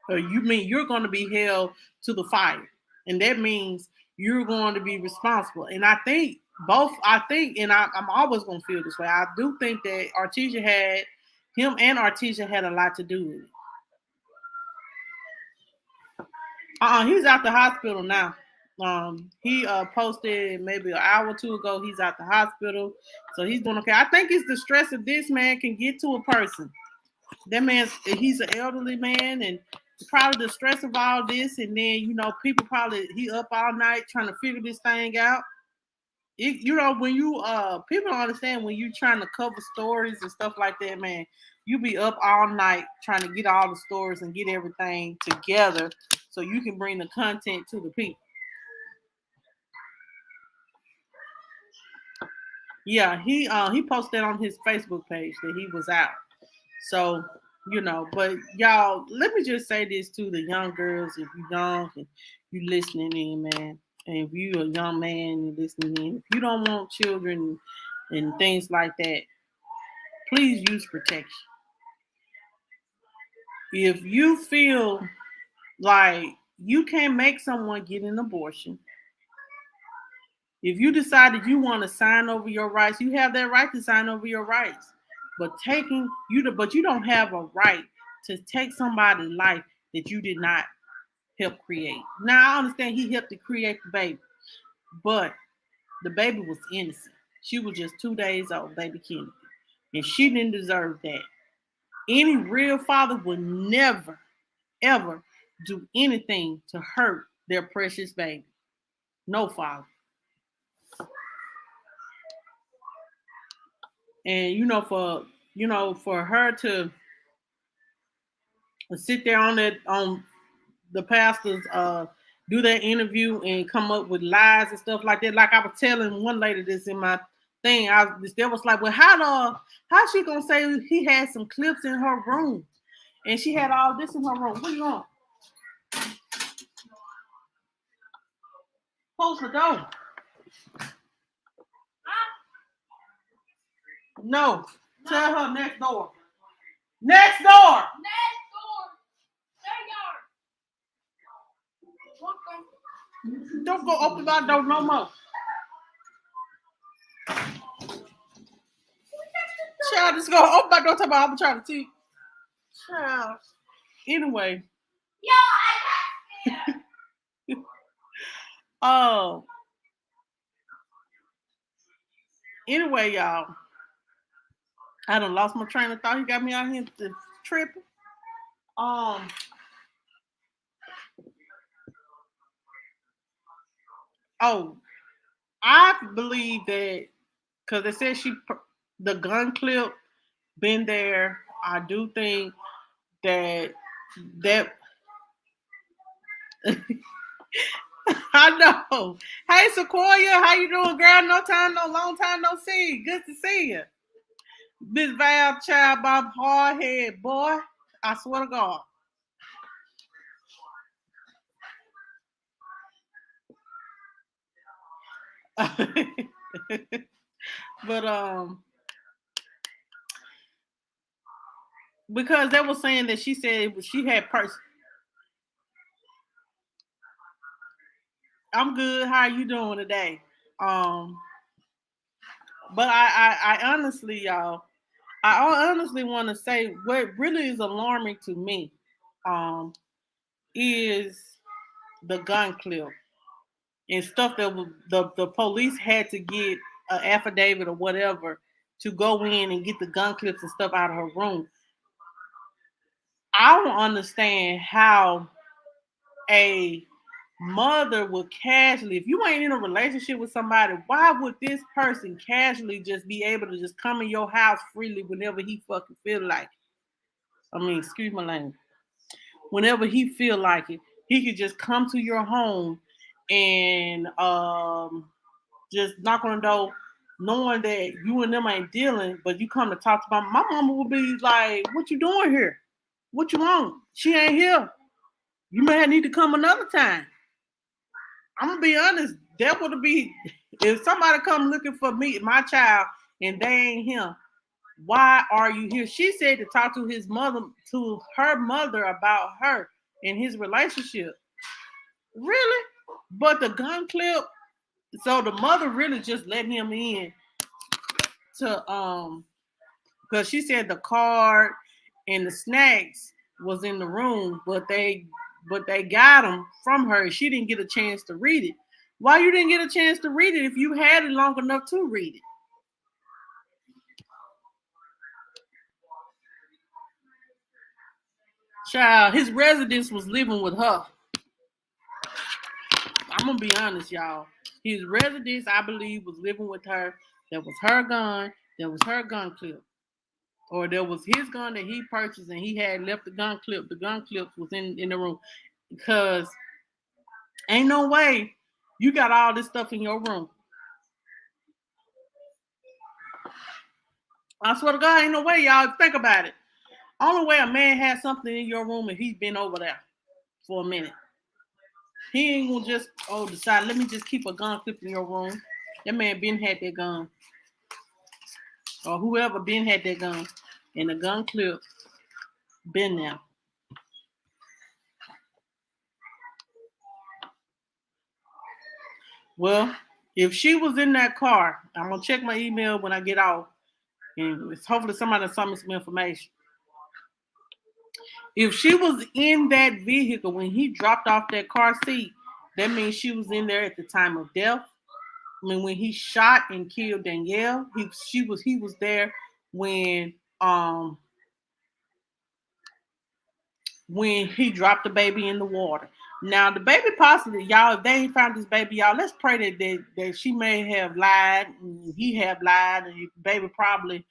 or you're gonna be held to the fire, and that means you're going to be responsible. And I think and I'm always gonna feel this way. I do think that him and Artesia had a lot to do with it. He's out the hospital now. He posted maybe an hour or two ago. He's out the hospital, so he's doing okay. I think it's the stress of this man can get to a person. That he's an elderly man, and probably the stress of all this, and then people probably he up all night trying to figure this thing out. When you people don't understand when you trying to cover stories and stuff like that, man. You be up all night trying to get all the stories and get everything together so you can bring the content to the people. Yeah, he posted on his Facebook page that he was out. So, but y'all, let me just say this to the young girls. If you're young and you listening in, man, and if you're a young man and listening in, if you don't want children and things like that, please use protection. If you feel like you can't make someone get an abortion, if you decided you want to sign over your rights, you have that right to sign over your rights. But you don't have a right to take somebody's life that you did not help create. Now I understand he helped to create the baby, but the baby was innocent. She was just 2 days old, baby Kennedy, and she didn't deserve that. Any real father would never, ever do anything to hurt their precious baby. No father. And for her to sit there on the pastors do that interview and come up with lies and stuff like that. Like I was telling one lady this in my thing, there was like, well, how she gonna say he had some clips in her room and she had all this in her room? What are you on? Close the door. No, tell her next door. Next door. Don't go open my door no more. Child, just go open my door. Talk about I'm trying to teach. Child. Anyway. Oh. Anyway, y'all. I done lost my train of thought. He got me out here tripping. Oh, I believe that because they said the gun clip been there. I do think that I know. Hey Sequoia, how you doing, girl? Long time no see. Good to see you. Miss Val, child, Bob Hardhead, boy. I swear to God. But because they were saying that she said she had I'm good. How are you doing today? Um, but I honestly, y'all, I honestly want to say what really is alarming to me, um, is the gun clip and stuff that the police had to get an affidavit or whatever to go in and get the gun clips and stuff out of her room. I don't understand how a mother would casually, if you ain't in a relationship with somebody, why would this person casually just be able to just come in your house freely whenever he fucking feel like it? I mean, excuse my language. Whenever he feel like it, he could just come to your home and just knock on the door, knowing that you and them ain't dealing, but you come to talk to my mama would be like, "What you doing here? What you want? She ain't here. You may need to come another time." I'm gonna be honest. That would be if somebody come looking for me, my child, and they ain't him. Why are you here? She said to talk to his mother, to her mother about her and his relationship. Really? But the gun clip. So the mother really just let him in to because she said the card and the snacks was in the room, but they got them from her. She didn't get a chance to read it. Why you didn't get a chance to read it if you had it long enough to read it? Child, his residence was living with her. I'm gonna be honest, y'all. His residence, I believe, was living with her. That was her gun. That was her gun clip. Or there was his gun that he purchased and he had left the gun clip. The gun clip was in the room. Because ain't no way you got all this stuff in your room. I swear to God, ain't no way, y'all. Think about it. Only way a man has something in your room if he's been over there for a minute. He ain't gonna just decide, let me just keep a gun clip in your room. That man been had that gun. Or whoever been had that gun. And the gun clip been there. Well, if she was in that car, I'm gonna check my email when I get off, and it's hopefully somebody sent me some information. If she was in that vehicle when he dropped off that car seat, that means she was in there at the time of death. I mean, when he shot and killed Danielle, he was there when um when he dropped the baby in the water. Now the baby possibly, y'all, if they ain't found this baby, y'all, let's pray that she may have lied, and he have lied, and the baby probably,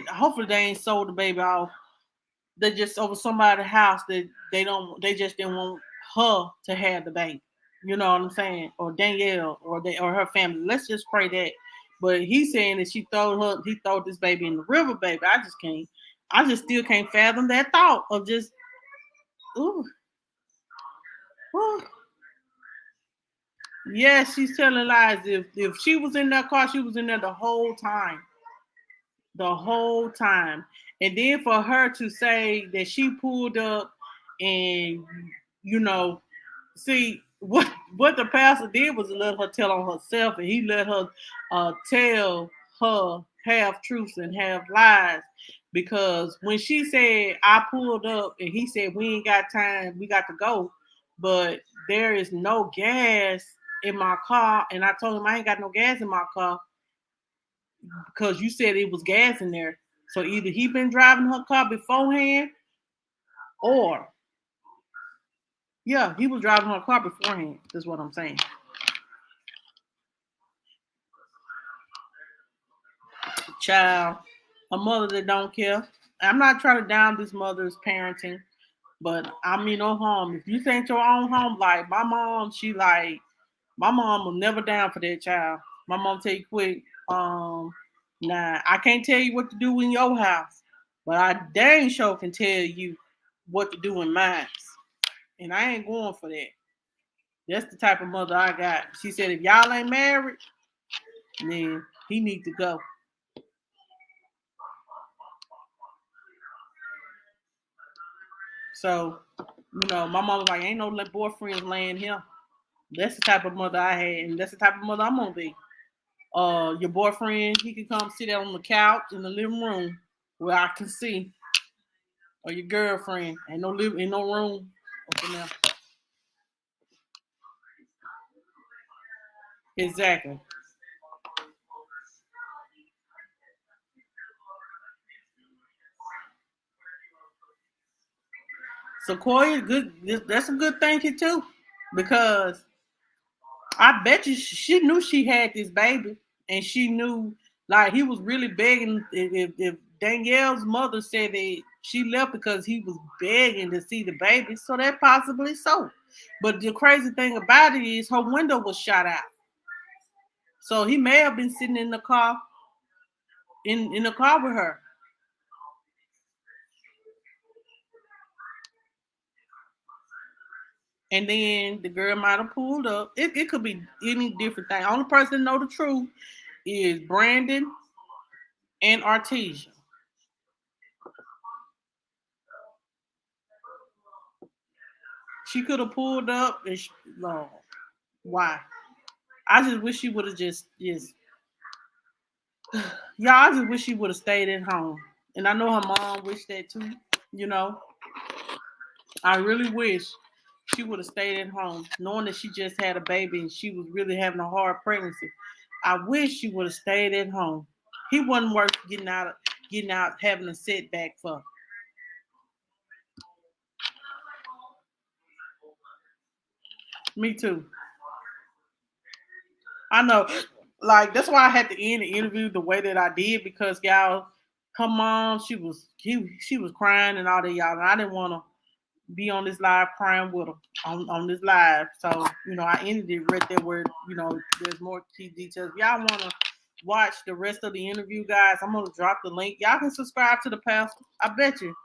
hopefully they ain't sold the baby off. They just over somebody's house that they just didn't want her to have the baby. You know what I'm saying? Or Danielle or her family. Let's just pray that. But he's saying that he threw this baby in the river, baby. I just still can't fathom that thought of just ooh, ooh. Yeah, she's telling lies. If she was in that car, she was in there the whole time. The whole time. And then for her to say that she pulled up and you know, see what the pastor did was let her tell on herself, and he let her tell her half truths and half lies. Because when she said I pulled up and he said we ain't got time, we got to go, but there is no gas in my car, and I told him I ain't got no gas in my car because you said it was gas in there. So either he been driving her car beforehand, or yeah, he was driving her car beforehand. Is what I'm saying. Child, a mother that don't care. I'm not trying to down this mother's parenting, but I mean no harm. If you think your own home, like my mom, my mom was never down for that child. My mom tell you quick, nah, I can't tell you what to do in your house, but I dang sure can tell you what to do in mine. And I ain't going for that. That's the type of mother I got. She said if y'all ain't married, then he need to go. So, my mom was like, ain't no boyfriends laying here. That's the type of mother I had, and that's the type of mother I'm gonna be. Your boyfriend, he can come sit on the couch in the living room where I can see, or your girlfriend, ain't no room up in there. Exactly. Sequoia, good. That's a good thinking too, because I bet you she knew she had this baby, and she knew like he was really begging. If Danielle's mother said that she left because he was begging to see the baby, so that possibly so. But the crazy thing about it is her window was shot out, so he may have been sitting in the car in the car with her. And then the girl might have pulled up. It could be any different thing. Only person that know the truth is Brandon and Artesia. She could have pulled up and Lord, why? I just wish she would have just y'all. I just wish she would have stayed at home. And I know her mom wished that too. You know, I really wish she would have stayed at home, knowing that she just had a baby and she was really having a hard pregnancy. I wish she would have stayed at home. He wasn't worth getting out, having a setback for. Me too. I know. Like that's why I had to end the interview the way that I did because y'all, her mom, she was crying and all that y'all. And I didn't want to be on this live crying with her on this live. So I ended it right there where there's more key details. If y'all want to watch the rest of the interview, guys, I'm gonna drop the link. Y'all can subscribe to the pastor. I bet you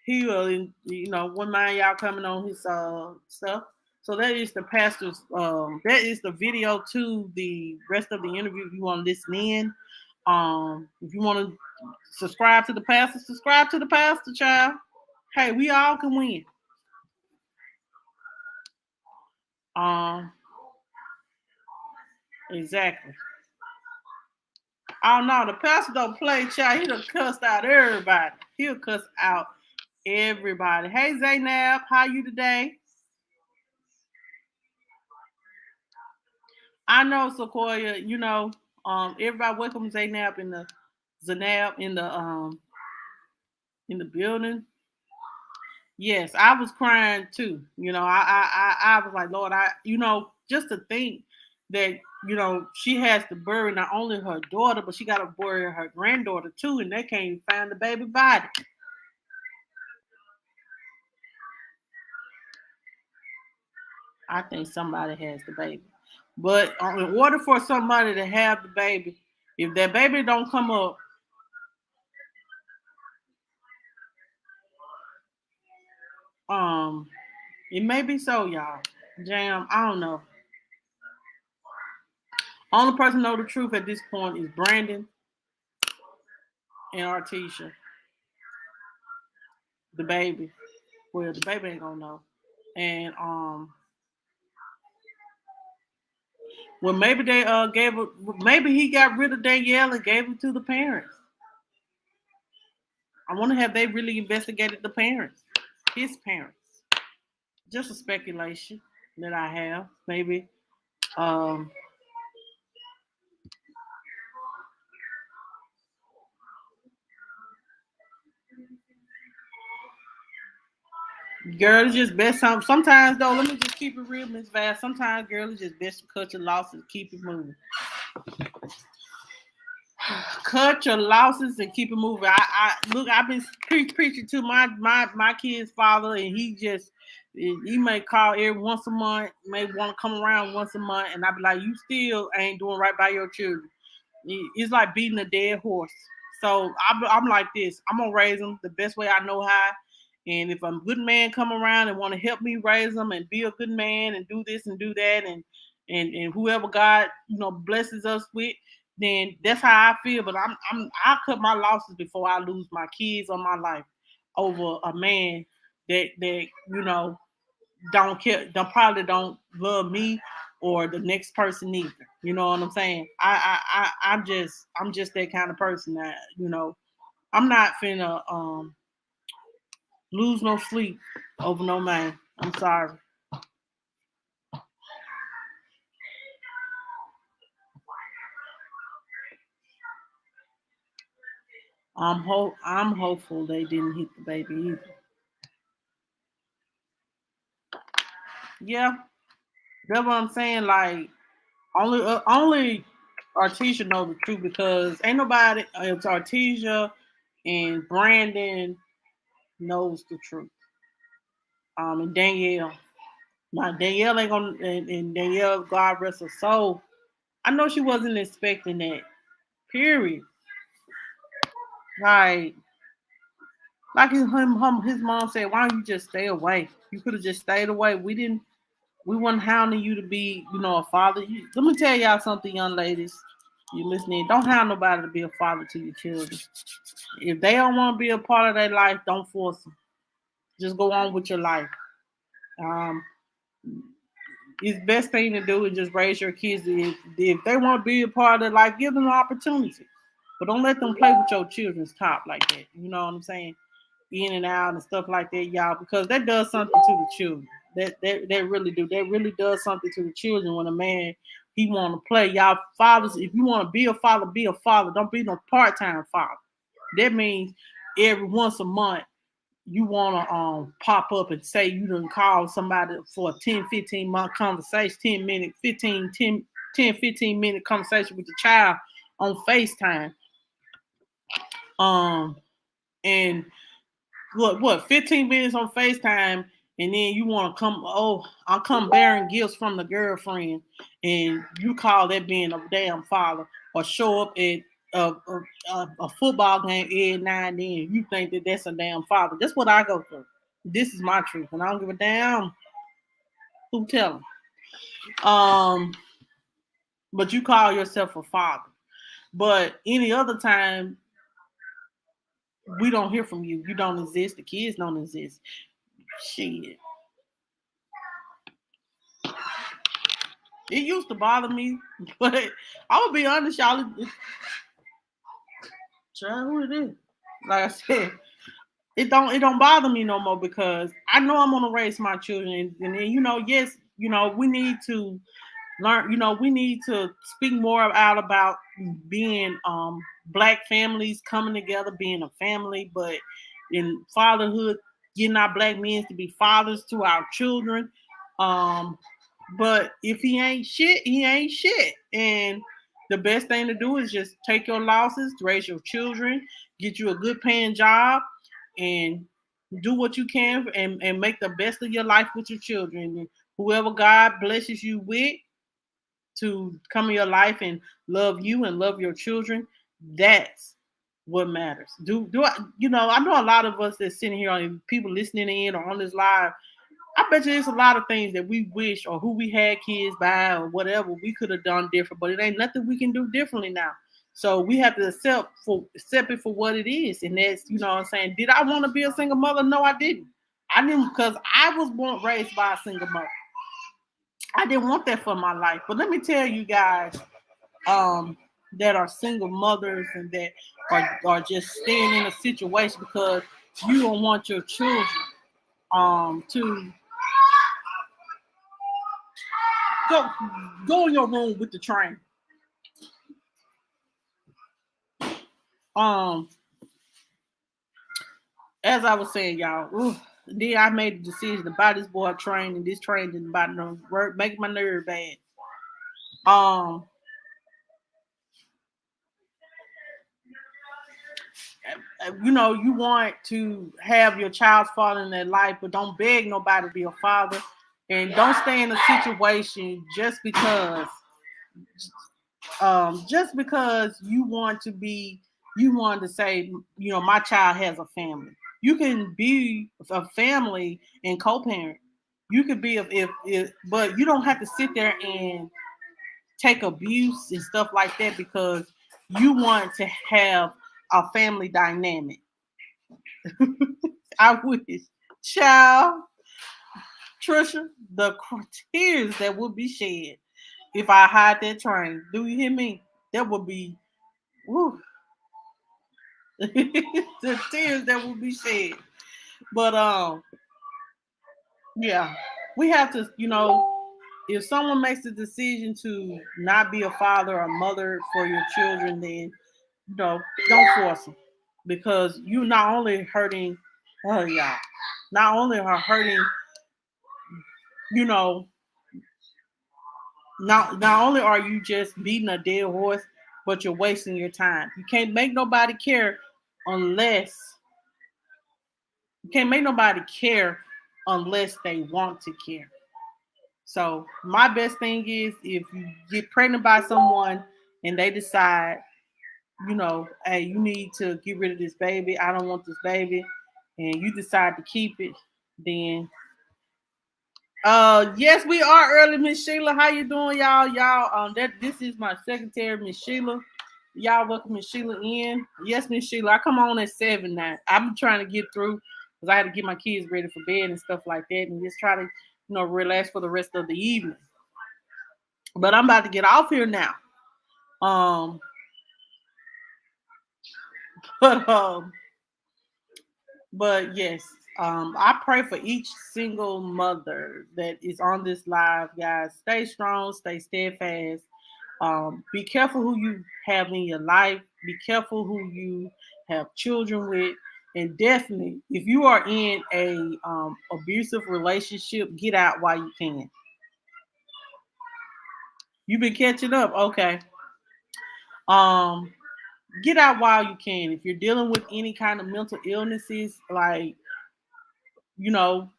he will, wouldn't mind y'all coming on his stuff. So that is the pastor's. That is the video to the rest of the interview. If you want to listen in, if you want to subscribe to the pastor, child. Hey, we all can win. Um, exactly. Oh no, the pastor don't play, child. He done cussed out everybody. He'll cuss out everybody. Hey Zaynab, how you today? I know Sequoia, everybody welcome Zaynab in the building. Yes, I was crying too. I was like, Lord, just to think that, she has to bury not only her daughter, but she got to bury her granddaughter too, and they can't even find the baby body. I think somebody has the baby. But in order for somebody to have the baby, if that baby don't come up, um, it may be so, y'all. Jam, I don't know. Only person know the truth at this point is Brandon and Artesia, the baby. Well, the baby ain't gonna know. And well, maybe they gave it. Maybe he got rid of Danielle and gave it to the parents. I wonder have they really investigated the parents, his parents. Just a speculation that I have. Maybe um, girl, it's just best. Sometimes though, let me just keep it real, Miss Vass. Sometimes, girl, it's just best to cut your losses, and keep it moving. Cut your losses and keep it moving. I look. I've been preaching to my kid's father, and he may call every once a month, may want to come around once a month, and I be like, you still ain't doing right by your children. It's like beating a dead horse. So I'm like this. I'm gonna raise them the best way I know how. And if a good man come around and want to help me raise them and be a good man and do this and do that and whoever God blesses us with, then that's how I feel. But I cut my losses before I lose my kids or my life over a man that don't care, probably don't love me or the next person either. You know what I'm saying? I'm just that kind of person that, I'm not finna lose no sleep over no man. I'm sorry. I'm hopeful they didn't hit the baby either. Yeah, that's what I'm saying. Like only Artesia know the truth because ain't nobody. It's Artesia and Brandon knows the truth. And Danielle. Now Danielle ain't gonna and Danielle, God rest her soul. I know she wasn't expecting that. Period. Like his mom said, why don't you just stay away? You could have just stayed away. We weren't hounding you to be, a father. Let me tell y'all something, young ladies. You listening? Don't hound nobody to be a father to your children. If they don't want to be a part of their life, don't force them. Just go on with your life. Um, it's best thing to do is just raise your kids. If they want to be a part of their life, give them an opportunity. But don't let them play with your children's top like that. You know what I'm saying? In and out and stuff like that, y'all, because that does something to the children. That really do. That really does something to the children when a man he want to play. Y'all fathers, if you want to be a father, be a father. Don't be no part-time father. That means every once a month you want to pop up and say you done call somebody for a 10-15 month conversation, 10-minute, 10-15 minute conversation with the child on FaceTime. And what 15 minutes on FaceTime, and then you want to come, I'll come bearing gifts from the girlfriend, and you call that being a damn father, or show up at a football game every now and then. You think that that's a damn father. That's what I go through. This is my truth, and I don't give a damn who tell them. But you call yourself a father. But any other time, we don't hear from you. You don't exist. The kids don't exist. Shit. It used to bother me, but I would be honest, y'all. Child, who it is? Like I said, it don't bother me no more because I know I'm gonna raise my children, and then yes, we need to learn. We need to speak more out about being black families coming together, being a family, but in fatherhood, getting our black men to be fathers to our children. But if he ain't shit, he ain't shit. And the best thing to do is just take your losses, raise your children, get you a good paying job, and do what you can and make the best of your life with your children. And whoever God blesses you with to come in your life and love you and love your children, that's what matters. I know a lot of us that's sitting here, on people listening in or on this live, I bet you there's a lot of things that we wish or who we had kids by or whatever we could have done different, but it ain't nothing we can do differently now. So we have to accept it for what it is. And that's, what I'm saying. Did I want to be a single mother? No, I didn't. I didn't, because I was raised by a single mother. I didn't want that for my life. But let me tell you guys, that are single mothers and that are just staying in a situation because you don't want your children to go in your room with the train. As I was saying, y'all, then I made the decision to buy this boy a train, and this train didn't buy no work, make my nerve bad. You want to have your child's father in their life, but don't beg nobody to be a father, and don't stay in a situation just because you want to say, my child has a family. You can be a family and co-parent. You could be but you don't have to sit there and take abuse and stuff like that because you want to have a family dynamic. I wish, child. Trisha, the tears that would be shed if I hide that train. Do you hear me? That would be, woo, the tears that would be shed. But yeah, we have to, if someone makes the decision to not be a father or mother for your children, then don't force them, because you not only hurting, oh yeah, not only are hurting, you know, not only are you just beating a dead horse, but you're wasting your time. Unless you can't make nobody care unless they want to care. So my best thing is, if you get pregnant by someone and they decide, hey, you need to get rid of this baby. I don't want this baby, and you decide to keep it, then yes, we are early, Miss Sheila. How you doing, y'all? This is my secretary, Miss Sheila. Y'all welcome Miss Sheila in. Yes, Miss Sheila. I come on at 7 now. I'm trying to get through because I had to get my kids ready for bed and stuff like that, and just try to, relax for the rest of the evening. But I'm about to get off here now. Um, but But yes, I pray for each single mother that is on this live, guys. Stay strong, stay steadfast. Be careful who you have in your life. Be careful who you have children with. And definitely, if you are in a abusive relationship, get out while you can. You've been catching up, okay? Um, get out while you can. If you're dealing with any kind of mental illnesses, like, you know,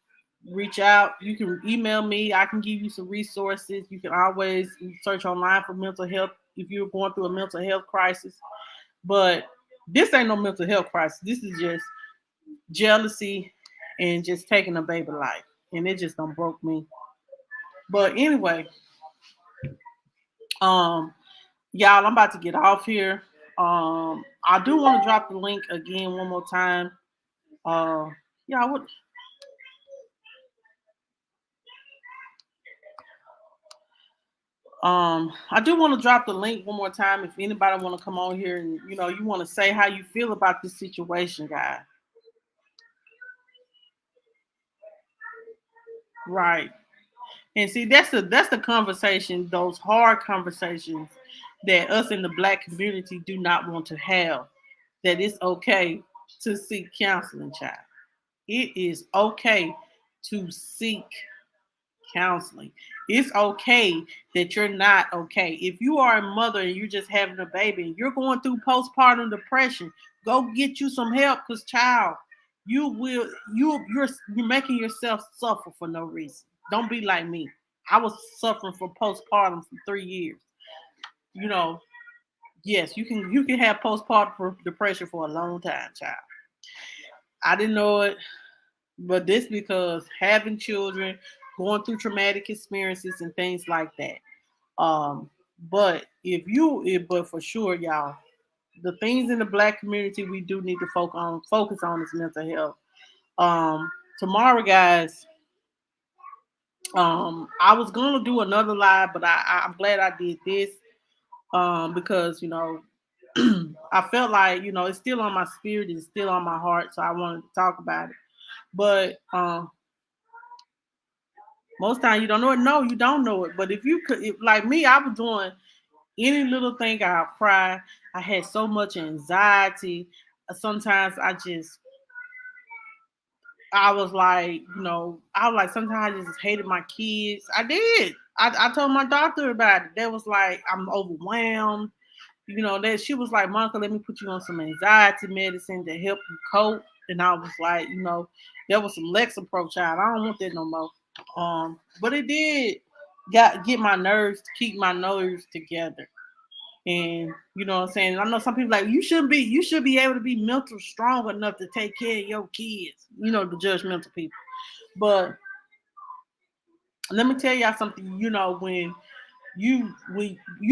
reach out. You can email me. I can give you some resources. You can always search online for mental health if you're going through a mental health crisis. But this ain't no mental health crisis. This is just jealousy and just taking a baby life. And it just don't broke me. But anyway, um, y'all, I'm about to get off here. I do want to drop the link again one more time. Yeah, what I do want to drop the link one more time if anybody want to come on here and you want to say how you feel about this situation, guys. Right. And see, that's the conversation, those hard conversations that us in the Black community do not want to have. That it's okay to seek counseling, child. It is okay to seek counseling. It's okay that you're not okay. If you are a mother and you're just having a baby and you're going through postpartum depression, go get you some help, because child, you're making yourself suffer for no reason. Don't be like me. I was suffering from postpartum for 3 years. You know, yes, you can have postpartum depression for a long time, child. I didn't know it. But this because having children, going through traumatic experiences and things like that. Um, but for sure, y'all, the things in the Black community we do need to focus on is mental health. Tomorrow, guys, I was gonna do another live, but I'm glad I did this. Because I felt like it's still on my spirit, it's still on my heart, so I wanted to talk about it. But most time you don't know it. No, you don't know it. But like me, I was doing any little thing, I'll cry. I had so much anxiety. Sometimes I was like, sometimes I just hated my kids. I did. I told my doctor about it. That was like, I'm overwhelmed. That she was like, Monica, let me put you on some anxiety medicine to help you cope. And I was like, there was some Lexapro, child. I don't want that no more. But it did keep my nerves together. And you know what I'm saying? I know some people like you should be able to be mental strong enough to take care of your kids, the judgmental people. But let me tell y'all something, when you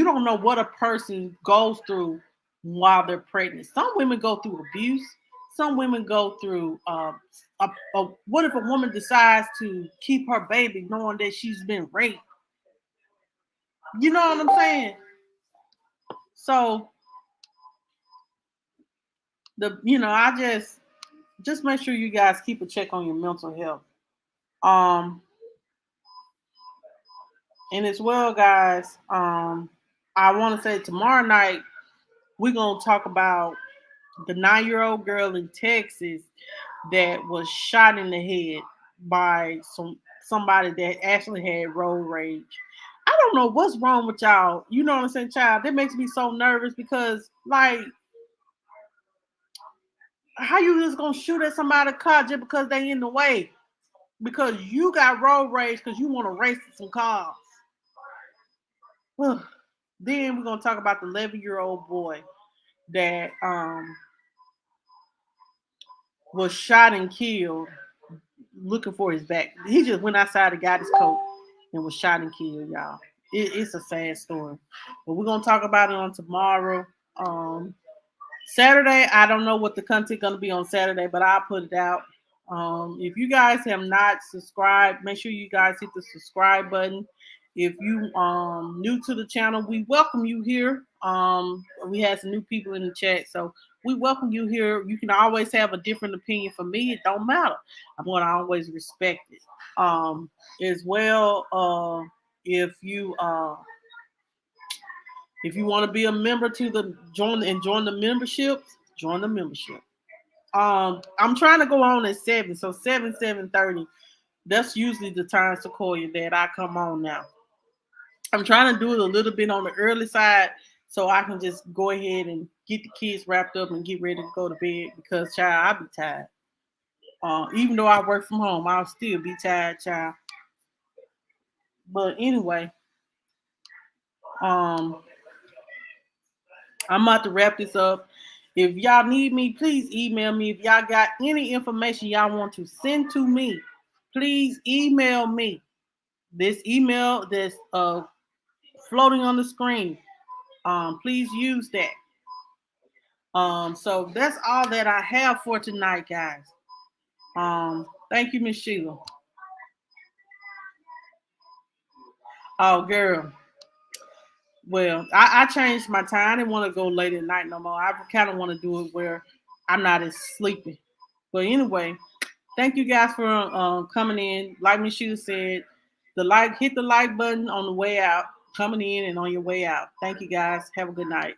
don't know what a person goes through while they're pregnant. Some women go through abuse, some women go through. What if a woman decides to keep her baby knowing that she's been raped? You know what I'm saying? So I just make sure you guys keep a check on your mental health. Um, and as well, guys, I want to say tomorrow night we're gonna talk about the 9-year-old girl in Texas that was shot in the head by somebody that actually had road rage. I don't know what's wrong with y'all. You know what I'm saying, child? That makes me so nervous because, like, how you just gonna shoot at somebody's car just because they in the way? Because you got road rage because you want to race some cars. Then we're gonna talk about the 11-year-old boy that was shot and killed looking for his back. He just went outside and got his coat and was shot and killed, y'all. It's a sad story. But we're gonna talk about it on tomorrow. Saturday, I don't know what the content gonna be on Saturday, but I'll put it out. If you guys have not subscribed, make sure you guys hit the subscribe button. If you new to the channel, we welcome you here. We had some new people in the chat, so we welcome you here. You can always have a different opinion from me. It don't matter. I'm going to always respect it. As well, if you want to be a member to join the membership, join the membership. I'm trying to go on at 7, so 7:30. That's usually the time, Sequoia, that I come on now. I'm trying to do it a little bit on the early side so I can just go ahead and get the kids wrapped up and get ready to go to bed because, child, I'll be tired. Even though I work from home, I'll still be tired, child. But anyway, I'm about to wrap this up. If y'all need me, please email me. If y'all got any information y'all want to send to me, please email me. This email that's floating on the screen. Please use that. So that's all that I have for tonight, guys. Thank you, Miss Sheila. Oh, girl. Well, I changed my time. I didn't want to go late at night no more. I kind of want to do it where I'm not as sleepy. But anyway, thank you guys for coming in. Like Miss Sheila said, hit the like button on the way out, coming in and on your way out. Thank you guys. Have a good night.